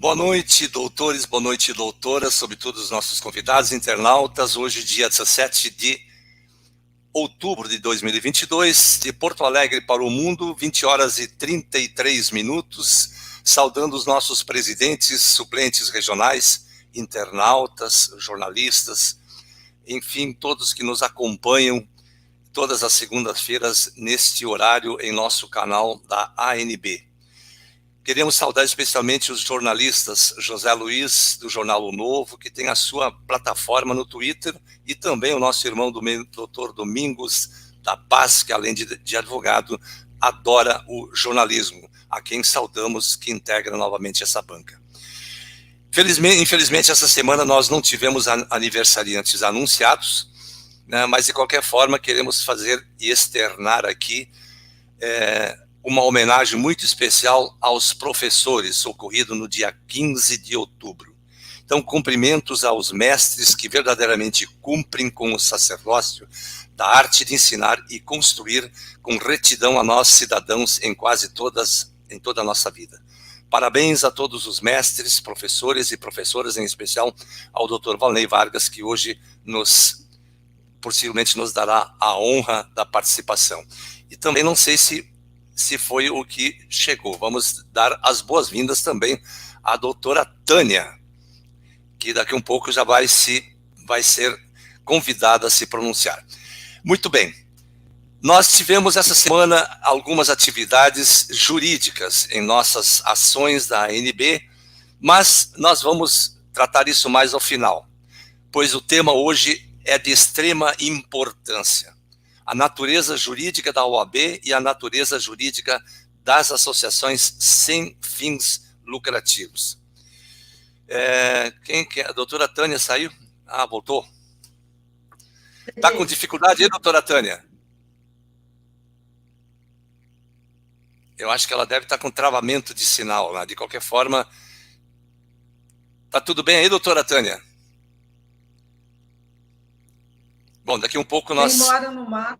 Boa noite, doutores, boa noite, doutoras, sobretudo os nossos convidados internautas. Hoje, dia 17 de outubro de 2022, de Porto Alegre para o mundo, 20 horas e 33 minutos, saudando os nossos presidentes, suplentes regionais, internautas, jornalistas, enfim, todos que nos acompanham todas as segundas-feiras neste horário em nosso canal da ANB. Queremos saudar especialmente os jornalistas José Luiz, do Jornal O Novo, que tem a sua plataforma no Twitter, e também o nosso irmão doutor Domingos da Paz, que além de advogado, adora o jornalismo, a quem saudamos, que integra novamente essa banca. Infelizmente, essa semana nós não tivemos aniversariantes anunciados, né, mas de qualquer forma queremos fazer e externar aqui uma homenagem muito especial aos professores, ocorrido no dia 15 de outubro. Então, cumprimentos aos mestres que verdadeiramente cumprem com o sacerdócio da arte de ensinar e construir com retidão a nós cidadãos em toda a nossa vida. Parabéns a todos os mestres, professores e professoras, em especial ao Dr. Valnei Vargas, que hoje possivelmente nos dará a honra da participação. E também não sei se foi o que chegou. Vamos dar as boas-vindas também à doutora Tânia, que daqui um pouco já vai ser convidada a se pronunciar. Muito bem. Nós tivemos essa semana algumas atividades jurídicas em nossas ações da ANB, mas nós vamos tratar isso mais ao final, pois o tema hoje é de extrema importância. A natureza jurídica da OAB e a natureza jurídica das associações sem fins lucrativos. Quem que é? A doutora Tânia saiu? Ah, voltou. Está com dificuldade aí, doutora Tânia? Eu acho que ela deve estar com travamento de sinal, né? De qualquer forma. Está tudo bem aí, doutora Tânia? Bom, daqui um pouco nós... Quem mora no mato.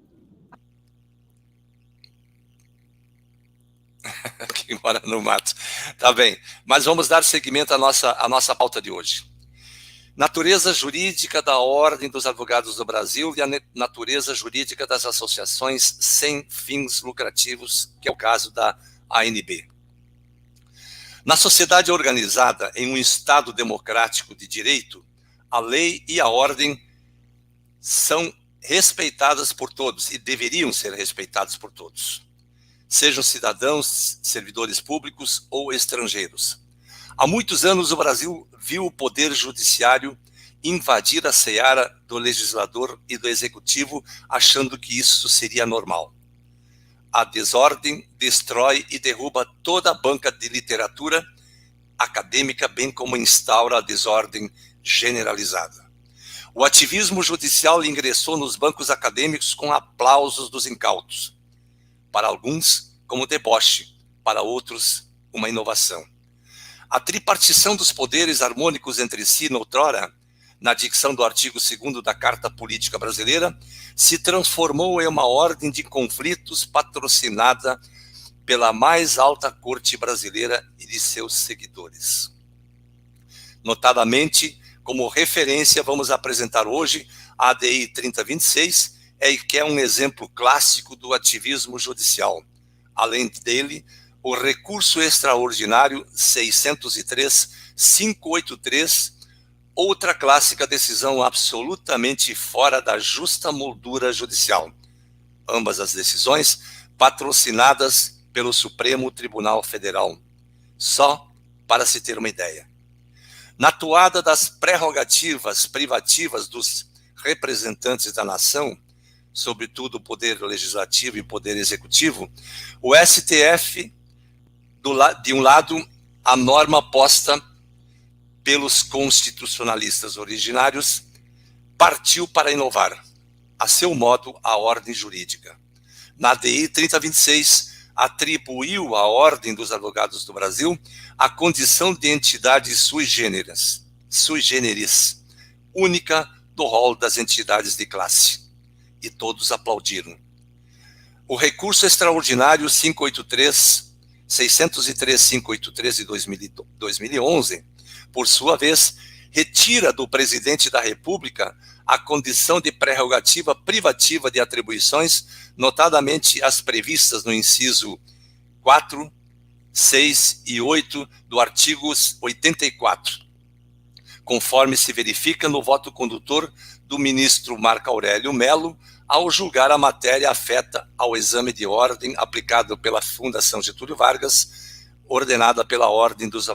Quem mora no mato. Tá bem. Mas vamos dar seguimento à nossa pauta de hoje. Natureza jurídica da Ordem dos Advogados do Brasil e a natureza jurídica das associações sem fins lucrativos, que é o caso da ANB. Na sociedade organizada em um Estado democrático de direito, a lei e a ordem são respeitadas por todos e deveriam ser respeitadas por todos, sejam cidadãos, servidores públicos ou estrangeiros. Há muitos anos o Brasil viu o poder judiciário invadir a seara do legislador e do executivo, achando que isso seria normal. A desordem destrói e derruba toda a banca de literatura acadêmica, bem como instaura a desordem generalizada. O ativismo judicial ingressou nos bancos acadêmicos com aplausos dos incautos. Para alguns, como deboche, para outros, uma inovação. A tripartição dos poderes harmônicos entre si, noutrora, na dicção do artigo 2º da Carta Política Brasileira, se transformou em uma ordem de conflitos patrocinada pela mais alta corte brasileira e de seus seguidores. Notadamente, como referência, vamos apresentar hoje a ADI 3026, que é um exemplo clássico do ativismo judicial. Além dele, o recurso extraordinário 603-583, outra clássica decisão absolutamente fora da justa moldura judicial. Ambas as decisões patrocinadas pelo Supremo Tribunal Federal. Só para se ter uma ideia. Na toada das prerrogativas privativas dos representantes da nação, sobretudo o poder legislativo e o poder executivo, o STF, de um lado, a norma posta pelos constitucionalistas originários, partiu para inovar, a seu modo, a ordem jurídica. Na ADI 3026, atribuiu à Ordem dos Advogados do Brasil a condição de entidade sui generis, única do rol das entidades de classe. E todos aplaudiram. O recurso extraordinário 583 603.583 de 2011, por sua vez, retira do presidente da República a condição de prerrogativa privativa de atribuições, notadamente as previstas no inciso 4, 6 e 8 do artigo 84, conforme se verifica no voto condutor do ministro Marco Aurélio Mello, ao julgar a matéria afeta ao exame de ordem aplicado pela Fundação Getúlio Vargas, ordenada pela Ordem dos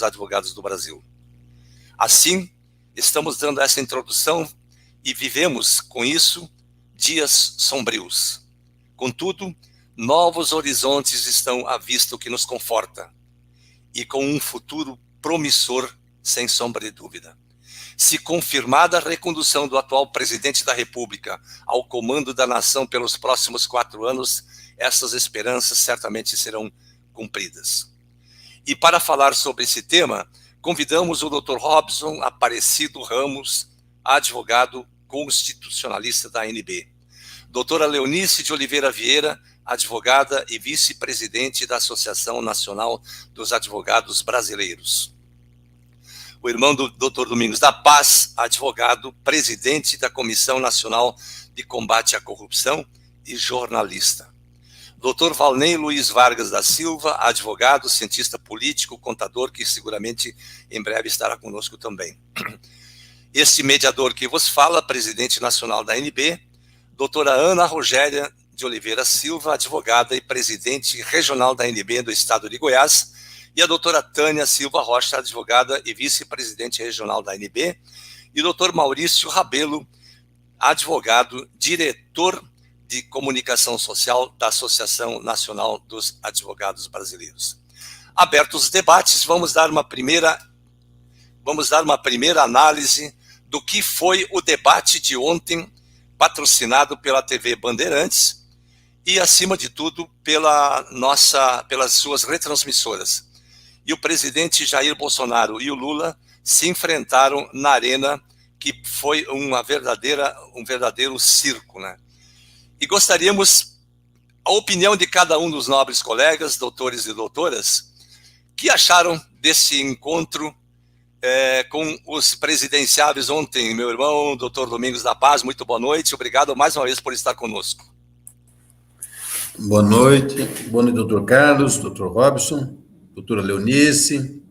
Advogados do Brasil. Assim, estamos dando essa introdução e vivemos, com isso, dias sombrios. Contudo, novos horizontes estão à vista, o que nos conforta, e com um futuro promissor, sem sombra de dúvida. Se confirmada a recondução do atual presidente da República ao comando da nação pelos próximos 4 anos, essas esperanças certamente serão cumpridas. E para falar sobre esse tema, convidamos o Dr. Robson Aparecido Ramos, advogado constitucionalista da ANB. Doutora Leonice de Oliveira Vieira, advogada e vice-presidente da Associação Nacional dos Advogados Brasileiros. O irmão do Dr. Domingos da Paz, advogado, presidente da Comissão Nacional de Combate à Corrupção e jornalista. Dr. Valnei Luiz Vargas da Silva, advogado, cientista político, contador, que seguramente em breve estará conosco também. Este mediador que vos fala, presidente nacional da ANB, doutora Ana Rogéria de Oliveira Silva, advogada e presidente regional da ANB do estado de Goiás, e a doutora Tânia Silva Rocha, advogada e vice-presidente regional da ANB, e o doutor Maurício Rabelo, advogado, diretor de comunicação social da Associação Nacional dos Advogados Brasileiros. Abertos os debates, vamos dar uma primeira análise do que foi o debate de ontem, patrocinado pela TV Bandeirantes e, acima de tudo, pelas suas retransmissoras. E o presidente Jair Bolsonaro e o Lula se enfrentaram na arena, que foi um verdadeiro circo, né? E gostaríamos a opinião de cada um dos nobres colegas, doutores e doutoras, que acharam desse encontro com os presidenciáveis ontem. Meu irmão, doutor Domingos da Paz, muito boa noite, obrigado mais uma vez por estar conosco. Boa noite, doutor Carlos, doutor Robson, doutora Leonice,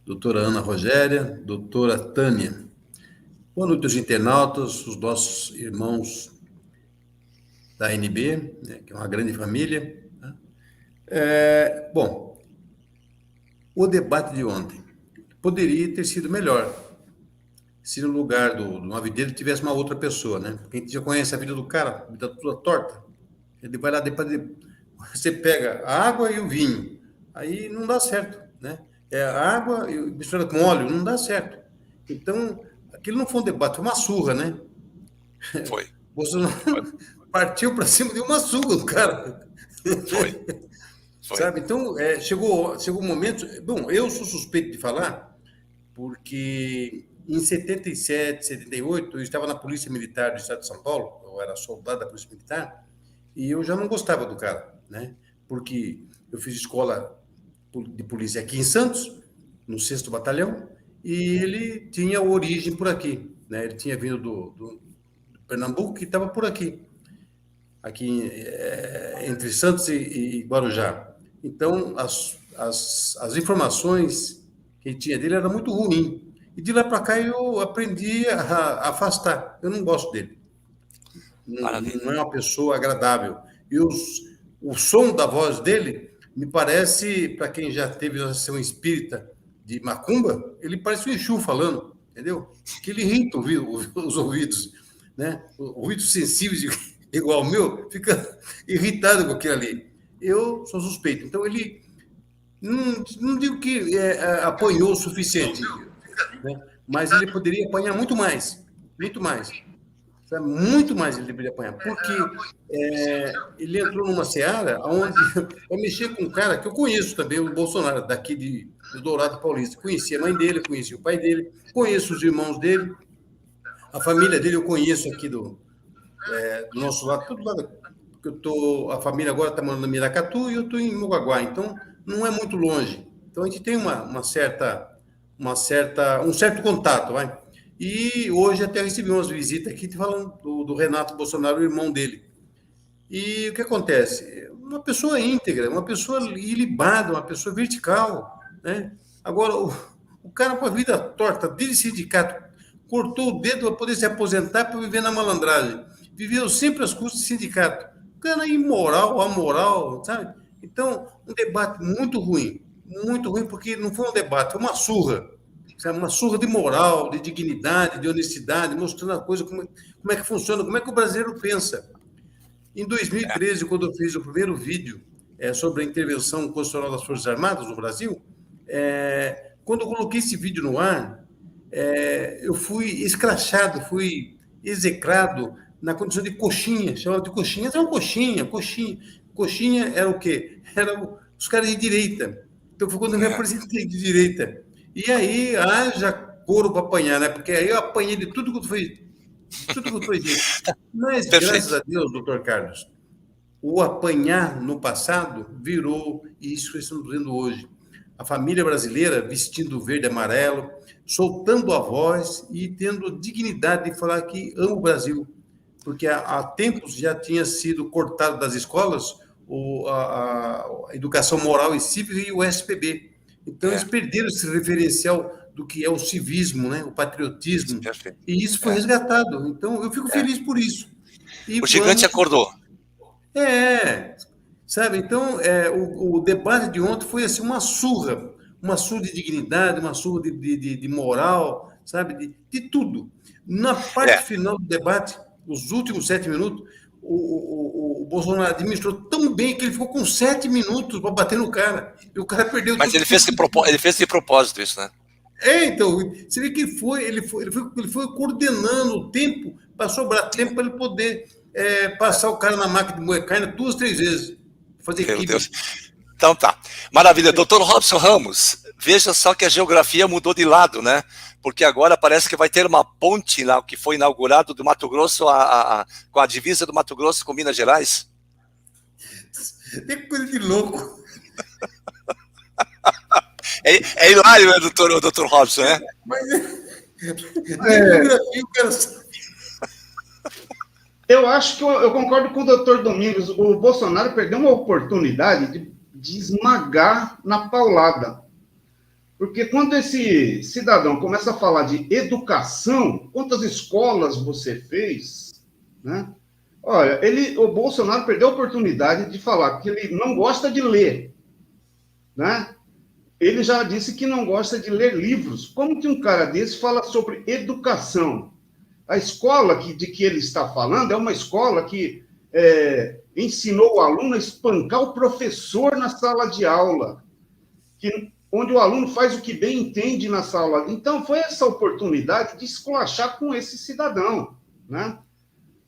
doutora Ana Rogéria, doutora Tânia. Boa noite aos internautas, os nossos irmãos da ANB, né, que é uma grande família. Né? Bom, o debate de ontem poderia ter sido melhor se no lugar do nome dele tivesse uma outra pessoa, né? Porque a gente já conhece a vida do cara, a vida toda torta. Ele vai lá, depois você pega a água e o vinho. Aí não dá certo, né? A água misturada com óleo, não dá certo. Então, aquilo não foi um debate, foi uma surra, né? Foi. Bolsonaro partiu para cima de uma surra do cara. Foi. Sabe? Então, chegou um momento... Bom, eu sou suspeito de falar, porque em 77, 78, eu estava na Polícia Militar do Estado de São Paulo, eu era soldado da Polícia Militar, e eu já não gostava do cara, né? Porque eu fiz escola de polícia aqui em Santos, no 6º Batalhão, e ele tinha origem por aqui, né? Ele tinha vindo do Pernambuco e estava por aqui entre Santos e Guarujá. Então, as informações que ele tinha dele eram muito ruins. E de lá para cá eu aprendi a afastar. Eu não gosto dele. Não é uma pessoa agradável. E o som da voz dele me parece, para quem já teve a sessão espírita de macumba, ele parece um Exu falando, entendeu? Que ele irrita os ouvidos, né? Ouvidos sensíveis igual o meu, fica irritado com aquilo ali. Eu sou suspeito. Então, ele não digo que apanhou o suficiente, né? Mas ele poderia apanhar muito mais. Muito mais. Sabe? Muito mais ele deveria apanhar. Porque ele entrou numa seara onde vai mexer com um cara que eu conheço também, o Bolsonaro, daqui do Dourado Paulista. Conheci a mãe dele, conheci o pai dele, conheço os irmãos dele, a família dele eu conheço aqui do nosso lado, todo lado. A família agora está morando em Miracatu e eu estou em Mogaguá. Então, não é muito longe. Então a gente tem um certo contato, vai. E hoje até recebi umas visitas aqui falando do Renato Bolsonaro, o irmão dele. E o que acontece? Uma pessoa íntegra, uma pessoa ilibada, uma pessoa vertical, né? Agora, o cara com a vida torta, desde sindicato, cortou o dedo para poder se aposentar para viver na malandragem. Viveu sempre às custas de sindicato. O cara é imoral, amoral, sabe? Então, um debate muito ruim, porque não foi um debate, foi uma surra. Sabe? Uma surra de moral, de dignidade, de honestidade, mostrando a coisa, como é que funciona, como é que o brasileiro pensa. Em 2013, quando eu fiz o primeiro vídeo sobre a intervenção constitucional das Forças Armadas no Brasil, quando eu coloquei esse vídeo no ar, eu fui escrachado, fui execrado na condição de coxinha, chamava de coxinha. Era uma coxinha. Coxinha era o quê? Era os caras de direita. Então foi quando eu me apresentei de direita. E aí, haja couro para apanhar, né? Porque aí eu apanhei de tudo que foi jeito. Mas, graças a Deus, doutor Carlos, o apanhar no passado virou isso que estamos vendo hoje. A família brasileira vestindo verde e amarelo, soltando a voz e tendo dignidade de falar que ama o Brasil. Porque há tempos já tinha sido cortado das escolas a educação moral e cívica e o SPB. Então, eles perderam esse referencial do que é o civismo, né? O patriotismo. E isso foi resgatado. Então, eu fico feliz por isso. O gigante acordou. Sabe? Então, o debate de ontem foi assim, uma surra de dignidade, uma surra de moral, sabe? De tudo. Na parte final do debate, os últimos 7 minutos, o Bolsonaro administrou tão bem que ele ficou com 7 minutos para bater no cara. E o cara perdeu. Mas ele fez de propósito isso, né? Então, você vê que ele foi coordenando o tempo para sobrar tempo para ele poder passar o cara na máquina de moer carne 2, 3 vezes. Fazer Meu Deus. Então tá. Maravilha. Doutor Robson Ramos, veja só que a geografia mudou de lado, né? Porque agora parece que vai ter uma ponte lá, que foi inaugurado do Mato Grosso com a divisa do Mato Grosso com Minas Gerais. Tem coisa de louco. É hilário, né, doutor Robson, né? Mas geografia, o cara sabe. Eu acho que eu concordo com o doutor Domingos. O Bolsonaro perdeu uma oportunidade de esmagar na paulada. Porque quando esse cidadão começa a falar de educação, quantas escolas você fez, né? Olha, o Bolsonaro perdeu a oportunidade de falar que ele não gosta de ler, né? Ele já disse que não gosta de ler livros. Como que um cara desse fala sobre educação? A escola de que ele está falando é uma escola que ensinou o aluno a espancar o professor na sala de aula, onde o aluno faz o que bem entende na sala. Então, foi essa oportunidade de esculachar com esse cidadão, né?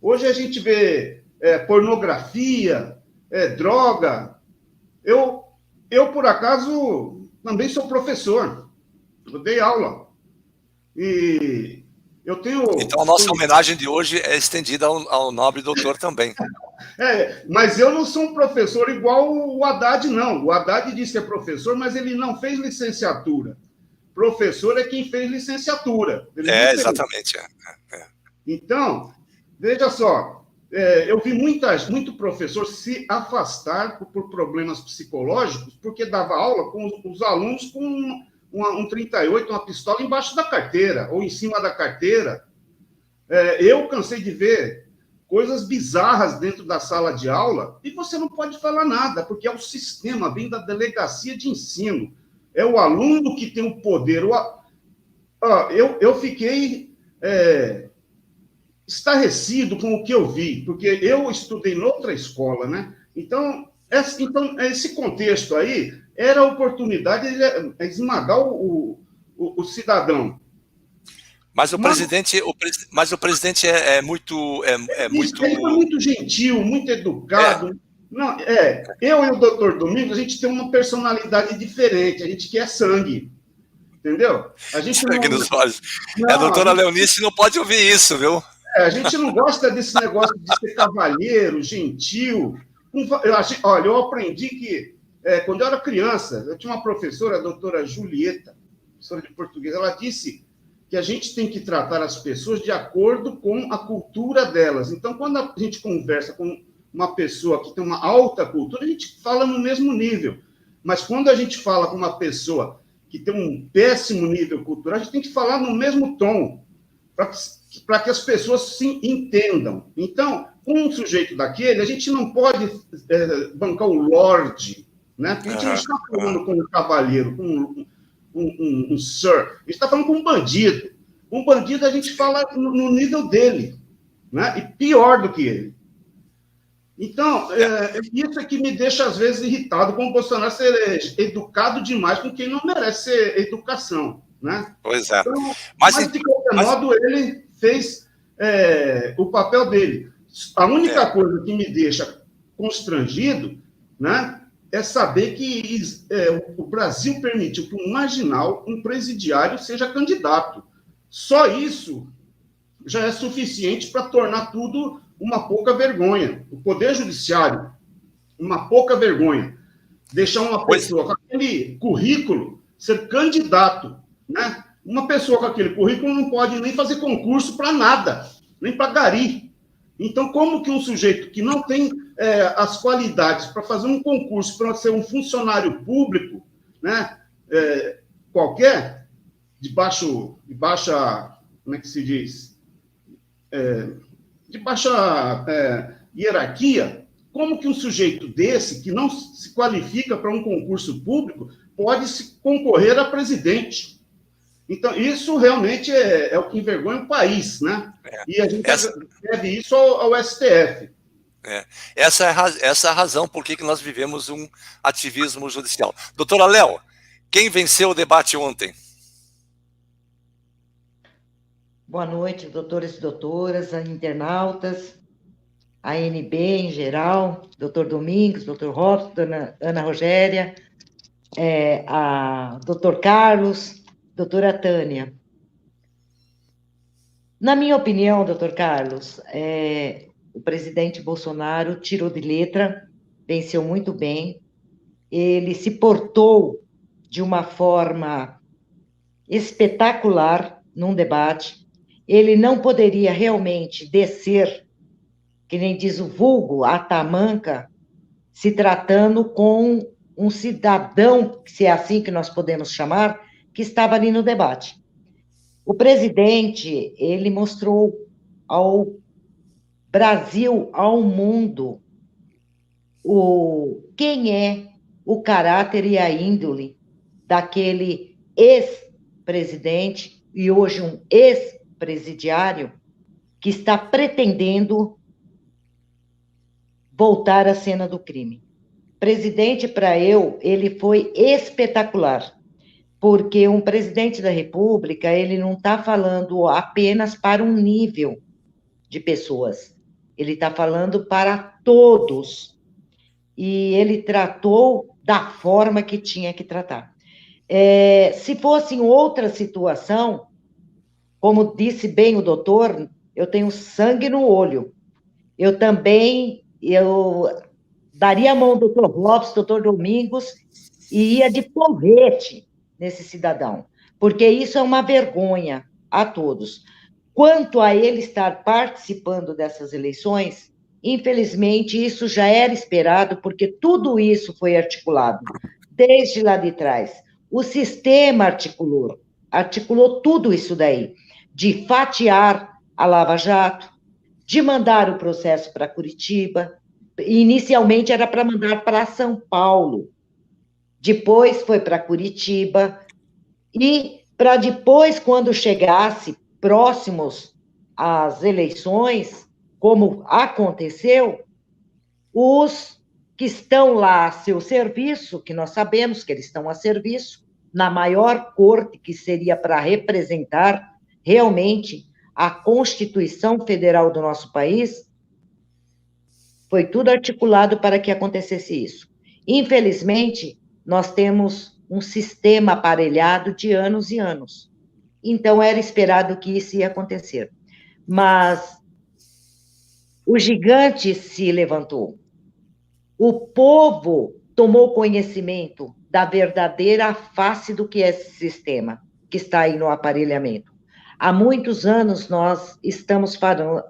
Hoje a gente vê pornografia, droga. Eu, por acaso, também sou professor. Eu dei aula. E eu tenho... Então, a nossa homenagem de hoje é estendida ao nobre doutor também. Mas eu não sou um professor igual o Haddad, não. O Haddad disse que é professor, mas ele não fez licenciatura. Professor é quem fez licenciatura. Exatamente. Então, veja só, eu vi muito professor se afastar por problemas psicológicos, porque dava aula com os alunos com um 38, uma pistola embaixo da carteira, ou em cima da carteira. Eu cansei de ver coisas bizarras dentro da sala de aula, e você não pode falar nada, porque é o sistema, vem da delegacia de ensino. É o aluno que tem o poder. Eu fiquei estarrecido com o que eu vi, porque eu estudei noutra escola, né? Então, esse contexto aí era a oportunidade de esmagar o cidadão. Mas o presidente é muito... Ele foi muito gentil, muito educado. Não, eu e o doutor Domingos, a gente tem uma personalidade diferente, a gente quer sangue. Entendeu? A gente sangue nos olhos. A doutora Leonice não pode ouvir isso, viu? A gente não gosta desse negócio de ser cavalheiro, gentil. Olha, eu aprendi que quando eu era criança, eu tinha uma professora, a doutora Julieta, professora de português, ela disse que a gente tem que tratar as pessoas de acordo com a cultura delas. Então, quando a gente conversa com uma pessoa que tem uma alta cultura, a gente fala no mesmo nível. Mas quando a gente fala com uma pessoa que tem um péssimo nível cultural, a gente tem que falar no mesmo tom, para que as pessoas se entendam. Então, com um sujeito daquele, a gente não pode bancar o lorde, né? Porque a gente não está falando com um cavalheiro, com um sir, a gente está falando com um bandido. Um bandido a gente fala no nível dele, né? E pior do que ele. Então, isso é que me deixa, às vezes, irritado com o Bolsonaro ser educado demais com quem não merece ser educação, né? Pois é. Então, mas, de qualquer modo, ele fez o papel dele. A única coisa que me deixa constrangido, né, é saber que o Brasil permitiu que um marginal, um presidiário, seja candidato. Só isso já é suficiente para tornar tudo uma pouca vergonha. O Poder Judiciário, uma pouca vergonha. Deixar uma pessoa com aquele currículo ser candidato, né? Uma pessoa com aquele currículo não pode nem fazer concurso para nada, nem para gari. Então, como que um sujeito que não tem as qualidades para fazer um concurso, para ser um funcionário público, né, qualquer, de baixa, como é que se diz? De baixa hierarquia, como que um sujeito desse, que não se qualifica para um concurso público, pode se concorrer a presidente? Então, isso realmente é o que envergonha o país, né? E a gente deve isso ao STF. Essa é a razão por que nós vivemos um ativismo judicial. Doutora Léo, quem venceu o debate ontem? Boa noite, doutores e doutoras, internautas, a ANB em geral, doutor Domingos, doutor Robson, dona Ana Rogéria, a doutor Carlos, doutora Tânia. Na minha opinião, doutor Carlos, o presidente Bolsonaro tirou de letra, venceu muito bem, ele se portou de uma forma espetacular num debate. Ele não poderia realmente descer, que nem diz o vulgo, a tamanca, se tratando com um cidadão, se é assim que nós podemos chamar, que estava ali no debate. O presidente, ele mostrou ao Brasil, ao mundo, quem é o caráter e a índole daquele ex-presidente e hoje um ex-presidiário que está pretendendo voltar à cena do crime. Presidente, para ele foi espetacular, porque um presidente da República, ele não está falando apenas para um nível de pessoas, ele está falando para todos, e ele tratou da forma que tinha que tratar. Se fosse em outra situação, como disse bem o doutor, eu tenho sangue no olho. Eu daria a mão ao doutor Robson, doutor Domingos, e ia de porrete nesse cidadão, porque isso é uma vergonha a todos. Quanto a ele estar participando dessas eleições, infelizmente, isso já era esperado, porque tudo isso foi articulado desde lá de trás. O sistema articulou tudo isso daí, de fatiar a Lava Jato, de mandar o processo para Curitiba. Inicialmente era para mandar para São Paulo, depois foi para Curitiba, e para depois, quando chegasse próximos às eleições, como aconteceu, os que estão lá a seu serviço, que nós sabemos que eles estão a serviço, na maior corte que seria para representar realmente a Constituição Federal do nosso país, foi tudo articulado para que acontecesse isso. Infelizmente, nós temos um sistema aparelhado de anos e anos. Então, era esperado que isso ia acontecer. Mas o gigante se levantou. O povo tomou conhecimento da verdadeira face do que é esse sistema que está aí no aparelhamento. Há muitos anos nós estamos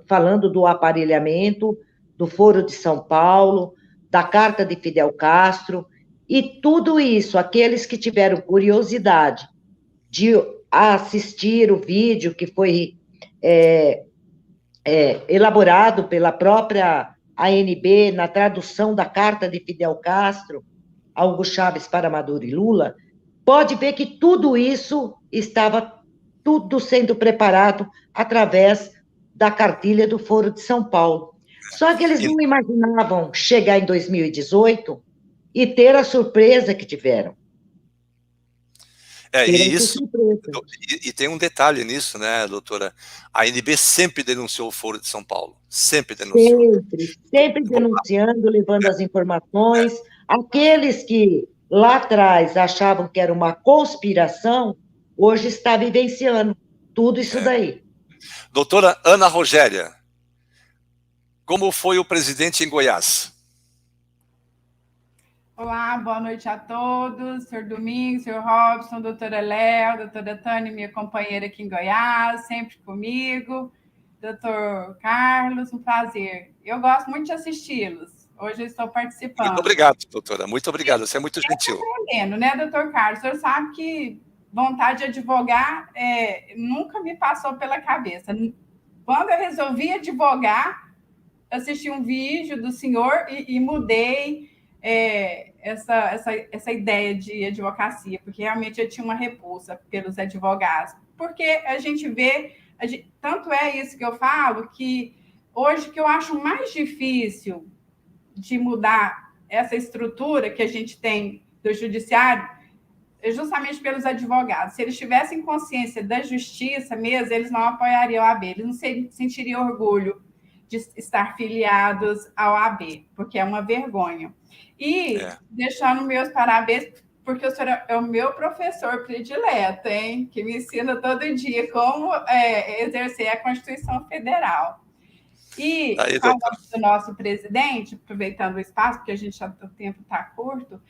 falando do aparelhamento, do Foro de São Paulo, da carta de Fidel Castro, e tudo isso, aqueles que tiveram curiosidade de assistir o vídeo que foi elaborado pela própria ANB na tradução da carta de Fidel Castro, Hugo Chávez para Maduro e Lula, pode ver que tudo isso estava tudo sendo preparado através da cartilha do Foro de São Paulo. Só que eles não imaginavam chegar em 2018 e ter a surpresa que tiveram. E tem um detalhe nisso, né, doutora? A ANB sempre denunciou o Foro de São Paulo. Sempre denunciou. Sempre denunciando, levando as informações. Aqueles que lá atrás achavam que era uma conspiração, hoje está vivenciando tudo isso daí. Doutora Ana Rogéria, como foi o presidente em Goiás? Olá, boa noite a todos, senhor Domingos, senhor Robson, doutora Léo, doutora Tânia, minha companheira aqui em Goiás, sempre comigo, doutor Carlos, um prazer. Eu gosto muito de assisti-los, hoje eu estou participando. Muito obrigado, doutora, muito obrigado, você é muito gentil. Aprendendo, né, doutor Carlos? O senhor sabe que vontade de advogar nunca me passou pela cabeça. Quando eu resolvi advogar, assisti um vídeo do senhor e mudei essa ideia de advocacia, porque realmente eu tinha uma repulsa pelos advogados. Porque a gente vê, tanto é isso que eu falo, que hoje que eu acho mais difícil de mudar essa estrutura que a gente tem do judiciário, justamente pelos advogados. Se eles tivessem consciência da justiça mesmo, eles não apoiariam a OAB, eles não sentiriam orgulho de estar filiados ao OAB, porque é uma vergonha. E deixando meus parabéns, porque o senhor é o meu professor predileto, hein? Que me ensina todo dia como exercer a Constituição Federal. E falando do nosso presidente, aproveitando o espaço, porque o tempo está curto,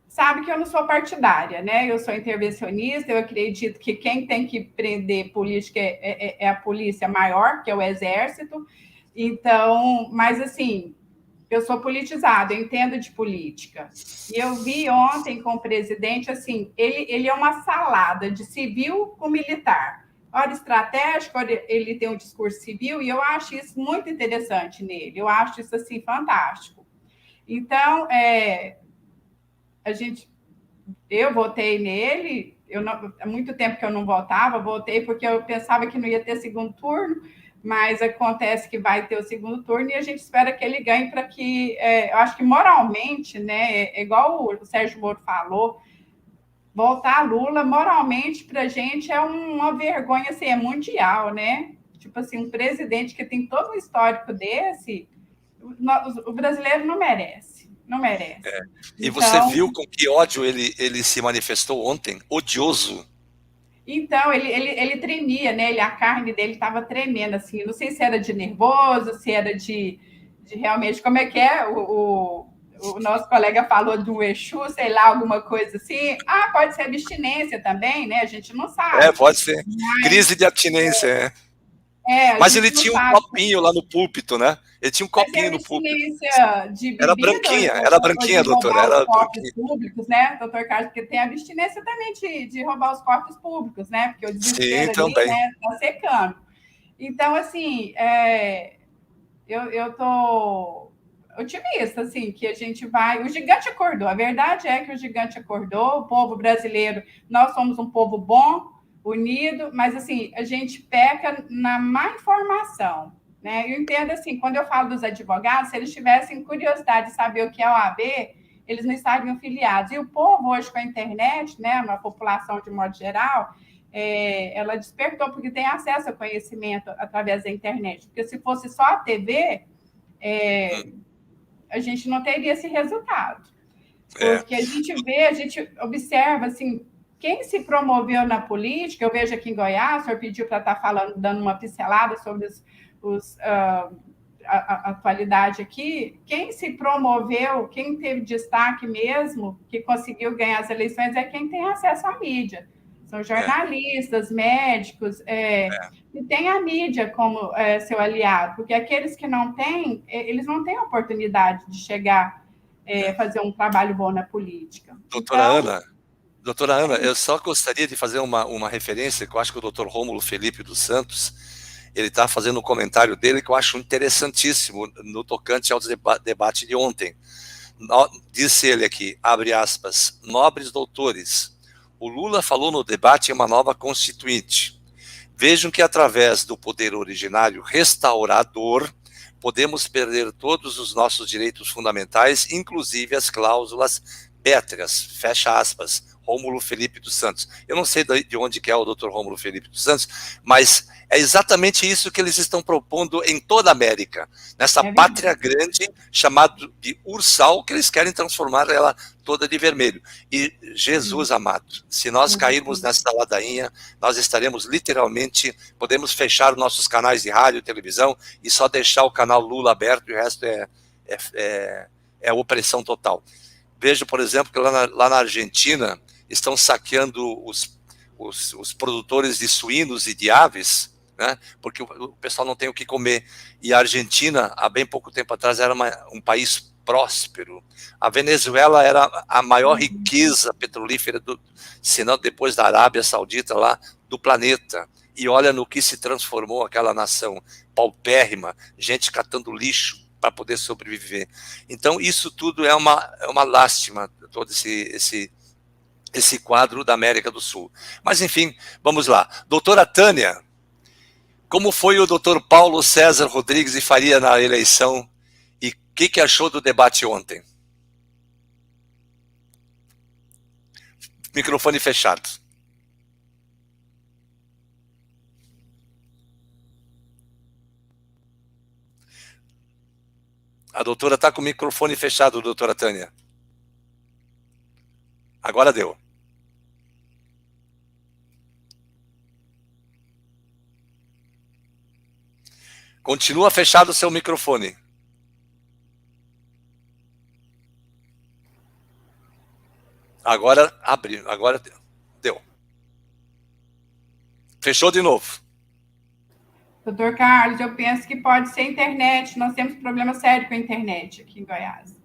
sabe que eu não sou partidária, né? Eu sou intervencionista, eu acredito que quem tem que prender política é a polícia maior, que é o Exército. Então, mas assim, eu sou politizada, eu entendo de política. E eu vi ontem com o presidente, assim, ele é uma salada de civil com militar. Hora estratégico, ele tem um discurso civil, e eu acho isso muito interessante nele. Eu acho isso, assim, fantástico. Então, eu votei nele, há muito tempo que eu não votava, votei porque eu pensava que não ia ter segundo turno, mas acontece que vai ter o segundo turno e a gente espera que ele ganhe para que, eu acho que moralmente, né, igual o Sérgio Moro falou, voltar a Lula, moralmente, para a gente é uma vergonha, assim, é mundial, né? Tipo assim, um presidente que tem todo um histórico desse, o brasileiro não merece. Não merece. E então, você viu com que ódio ele se manifestou ontem? Odioso. Então, ele tremia, né? A carne dele estava tremendo, assim. Não sei se era de nervoso, se era de realmente... Como é que é? O nosso colega falou do Exu, sei lá, alguma coisa assim. Pode ser abstinência também, né? A gente não sabe. Pode ser. Mas... crise de abstinência, Mas ele tinha um copinho lá no púlpito, né? Ele tinha um copinho no púlpito. De bebida, era branquinha, doutora. Era cofres públicos, né, doutor Carlos? Porque tem abstinência também de roubar os cofres públicos, né? Porque o desespero ali, né, tá secando. Então, assim, eu tô otimista, assim, que a gente vai... O gigante acordou. A verdade é que o gigante acordou. O povo brasileiro, nós somos um povo bom, unido, mas, assim, a gente peca na má informação, né? Eu entendo, assim, quando eu falo dos advogados, se eles tivessem curiosidade de saber o que é a OAB, eles não estariam filiados. E o povo, hoje, com a internet, né, a população de modo geral, ela despertou porque tem acesso ao conhecimento através da internet. Porque se fosse só a TV, a gente não teria esse resultado. Porque a gente observa, assim, quem se promoveu na política, eu vejo aqui em Goiás, o senhor pediu para estar falando, dando uma pincelada sobre atualidade aqui, quem se promoveu, quem teve destaque mesmo, que conseguiu ganhar as eleições, é quem tem acesso à mídia. São jornalistas, médicos, que têm a mídia como seu aliado, porque aqueles que não têm, eles não têm a oportunidade de chegar, fazer um trabalho bom na política. Doutora Ana, eu só gostaria de fazer uma referência, que eu acho que o doutor Rômulo Felipe dos Santos, ele está fazendo um comentário dele que eu acho interessantíssimo no tocante ao debate de ontem. Disse ele aqui, abre aspas, nobres doutores, o Lula falou no debate em uma nova constituinte. Vejam que através do poder originário restaurador, podemos perder todos os nossos direitos fundamentais, inclusive as cláusulas pétreas, fecha aspas, Rômulo Felipe dos Santos. Eu não sei de onde que é o doutor Rômulo Felipe dos Santos, mas é exatamente isso que eles estão propondo em toda a América, nessa pátria grande chamada de Ursal, que eles querem transformar ela toda de vermelho. E Jesus amado, se nós cairmos nessa ladainha, nós estaremos literalmente, podemos fechar nossos canais de rádio e televisão e só deixar o canal Lula aberto e o resto é opressão total. Vejo, por exemplo, que lá na Argentina estão saqueando os produtores de suínos e de aves, né, porque o pessoal não tem o que comer. E a Argentina, há bem pouco tempo atrás, era um país próspero. A Venezuela era a maior riqueza petrolífera, se não depois da Arábia Saudita, lá do planeta. E olha no que se transformou aquela nação paupérrima, gente catando lixo para poder sobreviver. Então, isso tudo é uma lástima, todo esse quadro da América do Sul. Mas, enfim, vamos lá. Doutora Tânia, como foi o doutor Paulo César Rodrigues de Faria na eleição e o que achou do debate ontem? Microfone fechado. A doutora está com o microfone fechado, doutora Tânia. Agora deu. Continua fechado o seu microfone. Agora abriu, agora deu. Fechou de novo. Doutor Carlos, eu penso que pode ser internet. Nós temos problema sério com a internet aqui em Goiás.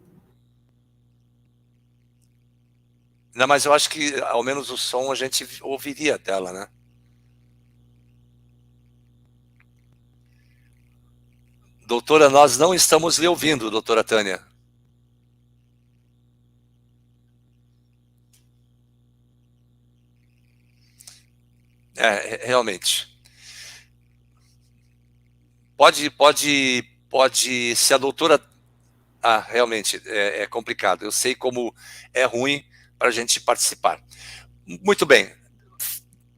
Não, mas eu acho que ao menos o som a gente ouviria dela, né? Doutora, nós não estamos lhe ouvindo, doutora Tânia. Realmente. Pode, se a doutora... realmente, é complicado. Eu sei como é ruim para a gente participar. Muito bem.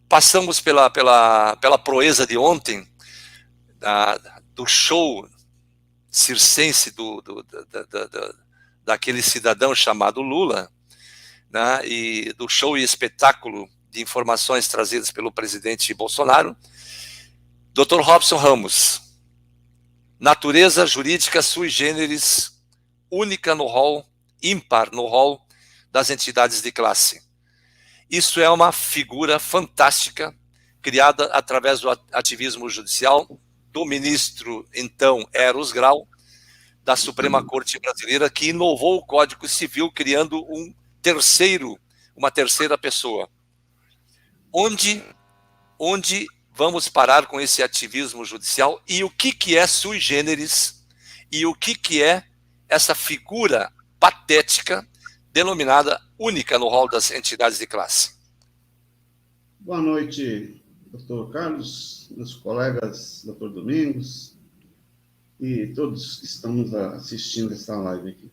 Passamos pela proeza de ontem, do show circense daquele cidadão chamado Lula, né, e do show e espetáculo de informações trazidas pelo presidente Bolsonaro. Dr. Robson Ramos, natureza jurídica sui generis, única no rol, ímpar no rol das entidades de classe. Isso é uma figura fantástica, criada através do ativismo judicial do ministro, então, Eros Grau, da Suprema Corte Brasileira, que inovou o Código Civil, criando uma terceira pessoa. Onde vamos parar com esse ativismo judicial e o que é sui generis e o que é essa figura patética denominada única no rol das entidades de classe? Boa noite, doutor Carlos, meus colegas, doutor Domingos e todos que estamos assistindo essa live aqui.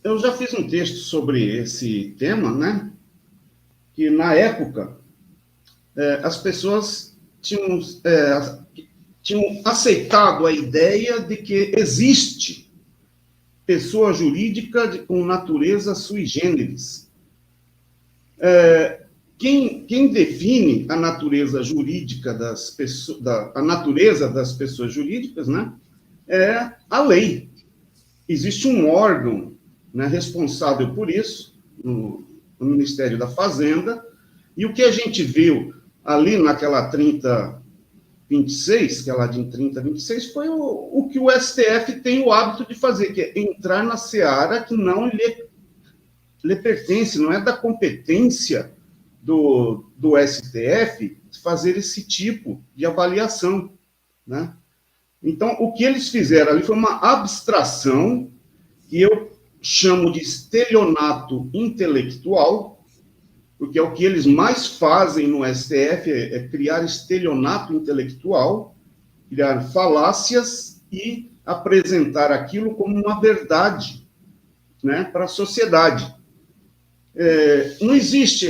Eu já fiz um texto sobre esse tema, né? Que na época as pessoas tinham aceitado a ideia de que existe pessoa jurídica com natureza sui generis, quem define a natureza jurídica das pessoas, a natureza das pessoas jurídicas, né, é a lei. Existe um órgão, né, responsável por isso, no Ministério da Fazenda, e o que a gente viu ali naquela 3026, que é lá de 3026, foi o que o STF tem o hábito de fazer, que é entrar na seara que não lhe pertence, não é da competência do STF fazer esse tipo de avaliação, né? Então, o que eles fizeram ali foi uma abstração, que eu chamo de estelionato intelectual, porque é o que eles mais fazem no STF, é criar estelionato intelectual, criar falácias e apresentar aquilo como uma verdade, né, para a sociedade. Não existe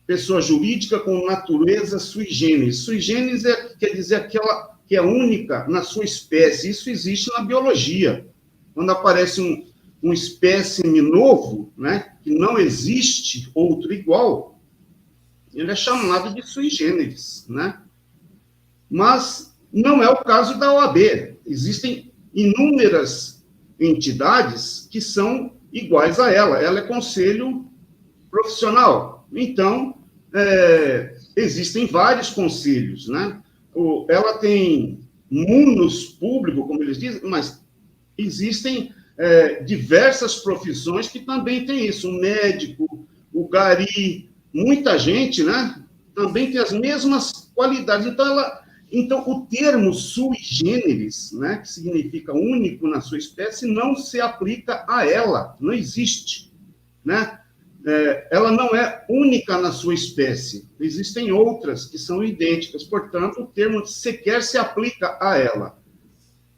pessoa jurídica com natureza sui generis. Sui generis quer dizer aquela que é única na sua espécie. Isso existe na biologia. Quando aparece um espécime novo, né, que não existe outro igual, ele é chamado de sui generis, né? Mas não é o caso da OAB. Existem inúmeras entidades que são iguais a ela. Ela é conselho profissional. Então, existem vários conselhos, né? Ela tem munus público, como eles dizem, mas existem diversas profissões que também têm isso. O médico, o gari, muita gente, né, também tem as mesmas qualidades. Então, o termo sui generis, né, que significa único na sua espécie, não se aplica a ela, não existe, né? Ela não é única na sua espécie, existem outras que são idênticas, portanto, o termo sequer se aplica a ela.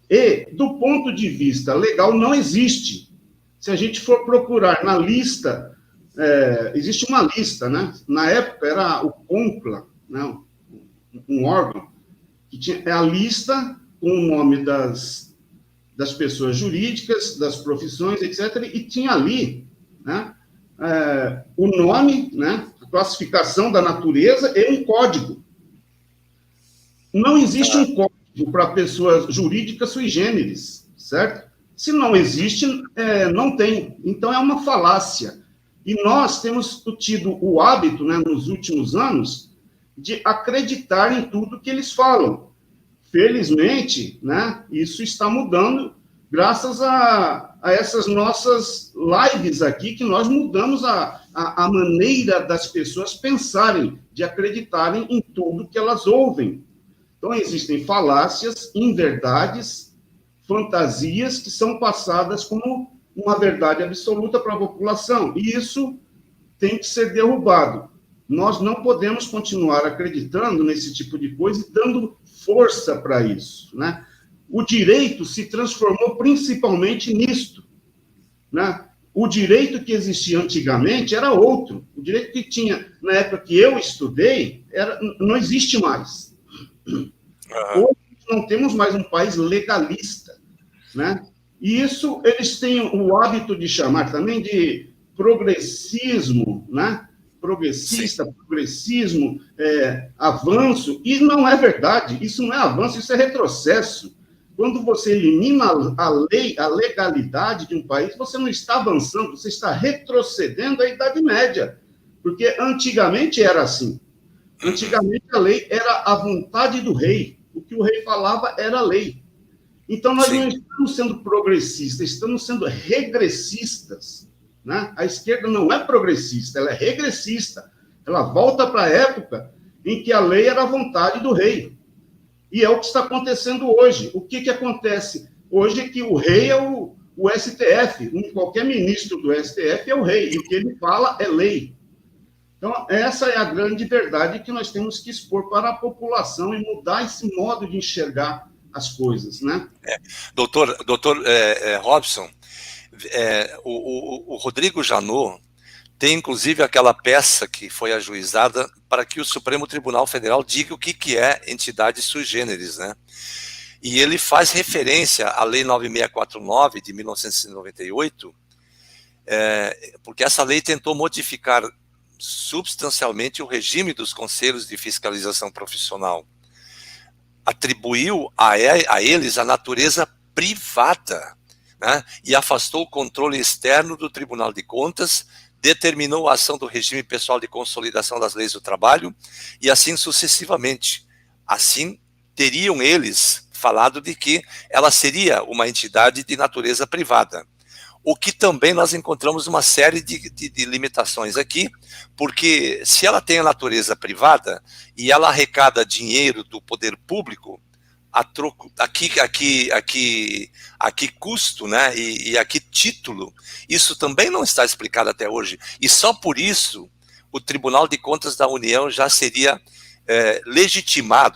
E, do ponto de vista legal, não existe. Se a gente for procurar na lista, existe uma lista, né? Na época era o CONCLA, né, um órgão, que tinha a lista com o nome das pessoas jurídicas, das profissões, etc., e tinha ali, né, o nome, né, a classificação da natureza e um código. Não existe um código para pessoas jurídicas sui generis, certo? Se não existe, não tem. Então, é uma falácia. E nós temos tido o hábito, né, nos últimos anos, de acreditar em tudo que eles falam. Felizmente, né, isso está mudando graças a essas nossas lives aqui, que nós mudamos a maneira das pessoas pensarem, de acreditarem em tudo que elas ouvem. Então, existem falácias, inverdades, fantasias que são passadas como uma verdade absoluta para a população. E isso tem que ser derrubado. Nós não podemos continuar acreditando nesse tipo de coisa e dando força para isso, né? O direito se transformou principalmente nisto, né? O direito que existia antigamente era outro. O direito que tinha na época que eu estudei não existe mais. Hoje não temos mais um país legalista, né? E isso eles têm o hábito de chamar também de progressismo, né? Progressismo, avanço, e não é verdade, isso não é avanço, isso é retrocesso. Quando você elimina a lei, a legalidade de um país, você não está avançando, você está retrocedendo à Idade Média, porque antigamente era assim. Antigamente a lei era a vontade do rei, o que o rei falava era lei. Então nós não estamos sendo progressistas, estamos sendo regressistas, né? A esquerda não é progressista, ela é regressista. Ela volta para a época em que a lei era a vontade do rei. E é o que está acontecendo hoje. O que acontece hoje é que o rei é o STF. Qualquer ministro do STF é o rei. E o que ele fala é lei. Então, essa é a grande verdade que nós temos que expor para a população e mudar esse modo de enxergar as coisas, né? Doutor Robson, o Rodrigo Janot tem, inclusive, aquela peça que foi ajuizada para que o Supremo Tribunal Federal diga o que é entidade sui generis, né? E ele faz referência à Lei 9649, de 1998, porque essa lei tentou modificar substancialmente o regime dos conselhos de fiscalização profissional. Atribuiu a eles a natureza privada, né, e afastou o controle externo do Tribunal de Contas, determinou a ação do regime pessoal de consolidação das leis do trabalho, e assim sucessivamente. Assim, teriam eles falado de que ela seria uma entidade de natureza privada. O que também nós encontramos uma série de limitações aqui, porque se ela tem a natureza privada e ela arrecada dinheiro do poder público, a que custo, né, e a que título, isso também não está explicado até hoje. E só por isso o Tribunal de Contas da União já seria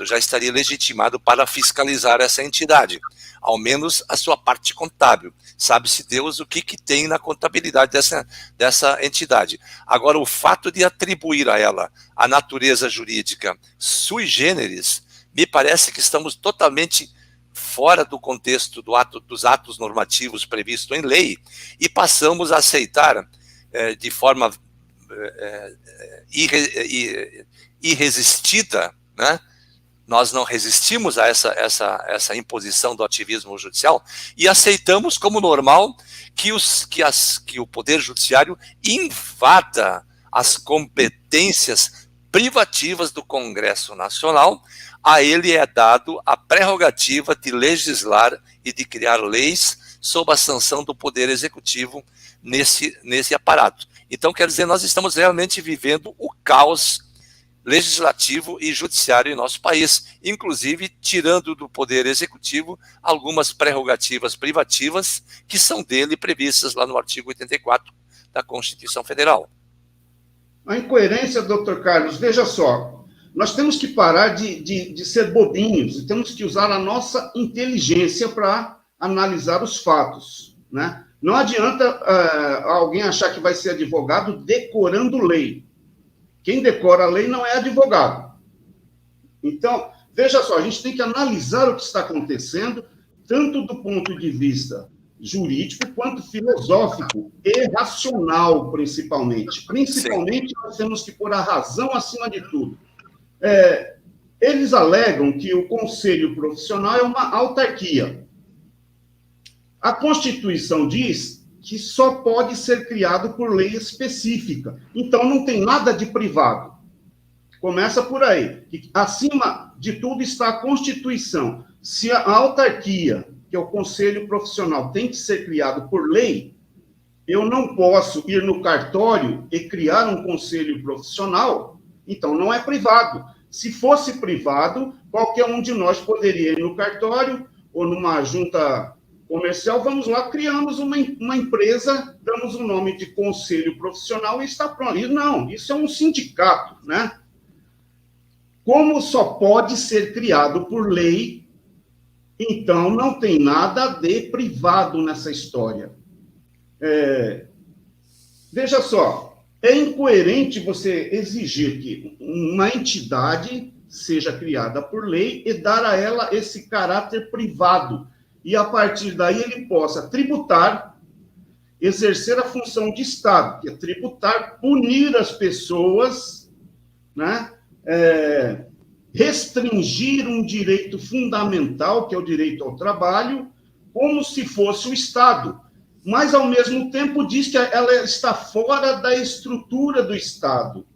já estaria legitimado para fiscalizar essa entidade, ao menos a sua parte contábil. Sabe-se Deus o que tem na contabilidade dessa entidade. Agora, o fato de atribuir a ela a natureza jurídica sui generis, me parece que estamos totalmente fora do contexto dos atos normativos previstos em lei e passamos a aceitar de forma irresistida, né? Nós não resistimos a essa imposição do ativismo judicial e aceitamos como normal que o Poder Judiciário invada as competências privativas do Congresso Nacional. A ele é dado a prerrogativa de legislar e de criar leis sob a sanção do Poder Executivo nesse aparato. Então, quer dizer, nós estamos realmente vivendo o caos legislativo e judiciário em nosso país, inclusive tirando do Poder Executivo algumas prerrogativas privativas que são dele previstas lá no artigo 84 da Constituição Federal. A incoerência, doutor Carlos, veja só, nós temos que parar de ser bobinhos e temos que usar a nossa inteligência para analisar os fatos, né? Não adianta alguém achar que vai ser advogado decorando lei. Quem decora a lei não é advogado. Então, veja só, a gente tem que analisar o que está acontecendo, tanto do ponto de vista jurídico, quanto filosófico e racional, principalmente. Principalmente, nós temos que pôr a razão acima de tudo. Eles alegam que o conselho profissional é uma autarquia. A Constituição diz que só pode ser criado por lei específica. Então, não tem nada de privado. Começa por aí. Acima de tudo está a Constituição. Se a autarquia, que é o conselho profissional, tem que ser criado por lei, eu não posso ir no cartório e criar um conselho profissional, então não é privado. Se fosse privado, qualquer um de nós poderia ir no cartório ou numa junta comercial, vamos lá, criamos uma empresa, damos o nome de conselho profissional e está pronto. E não, isso é um sindicato, né? Como só pode ser criado por lei, então não tem nada de privado nessa história. Veja só, é incoerente você exigir que uma entidade seja criada por lei e dar a ela esse caráter privado, e a partir daí ele possa tributar, exercer a função de Estado, que é tributar, punir as pessoas, né? Restringir um direito fundamental, que é o direito ao trabalho, como se fosse o Estado, mas, ao mesmo tempo, diz que ela está fora da estrutura do Estado.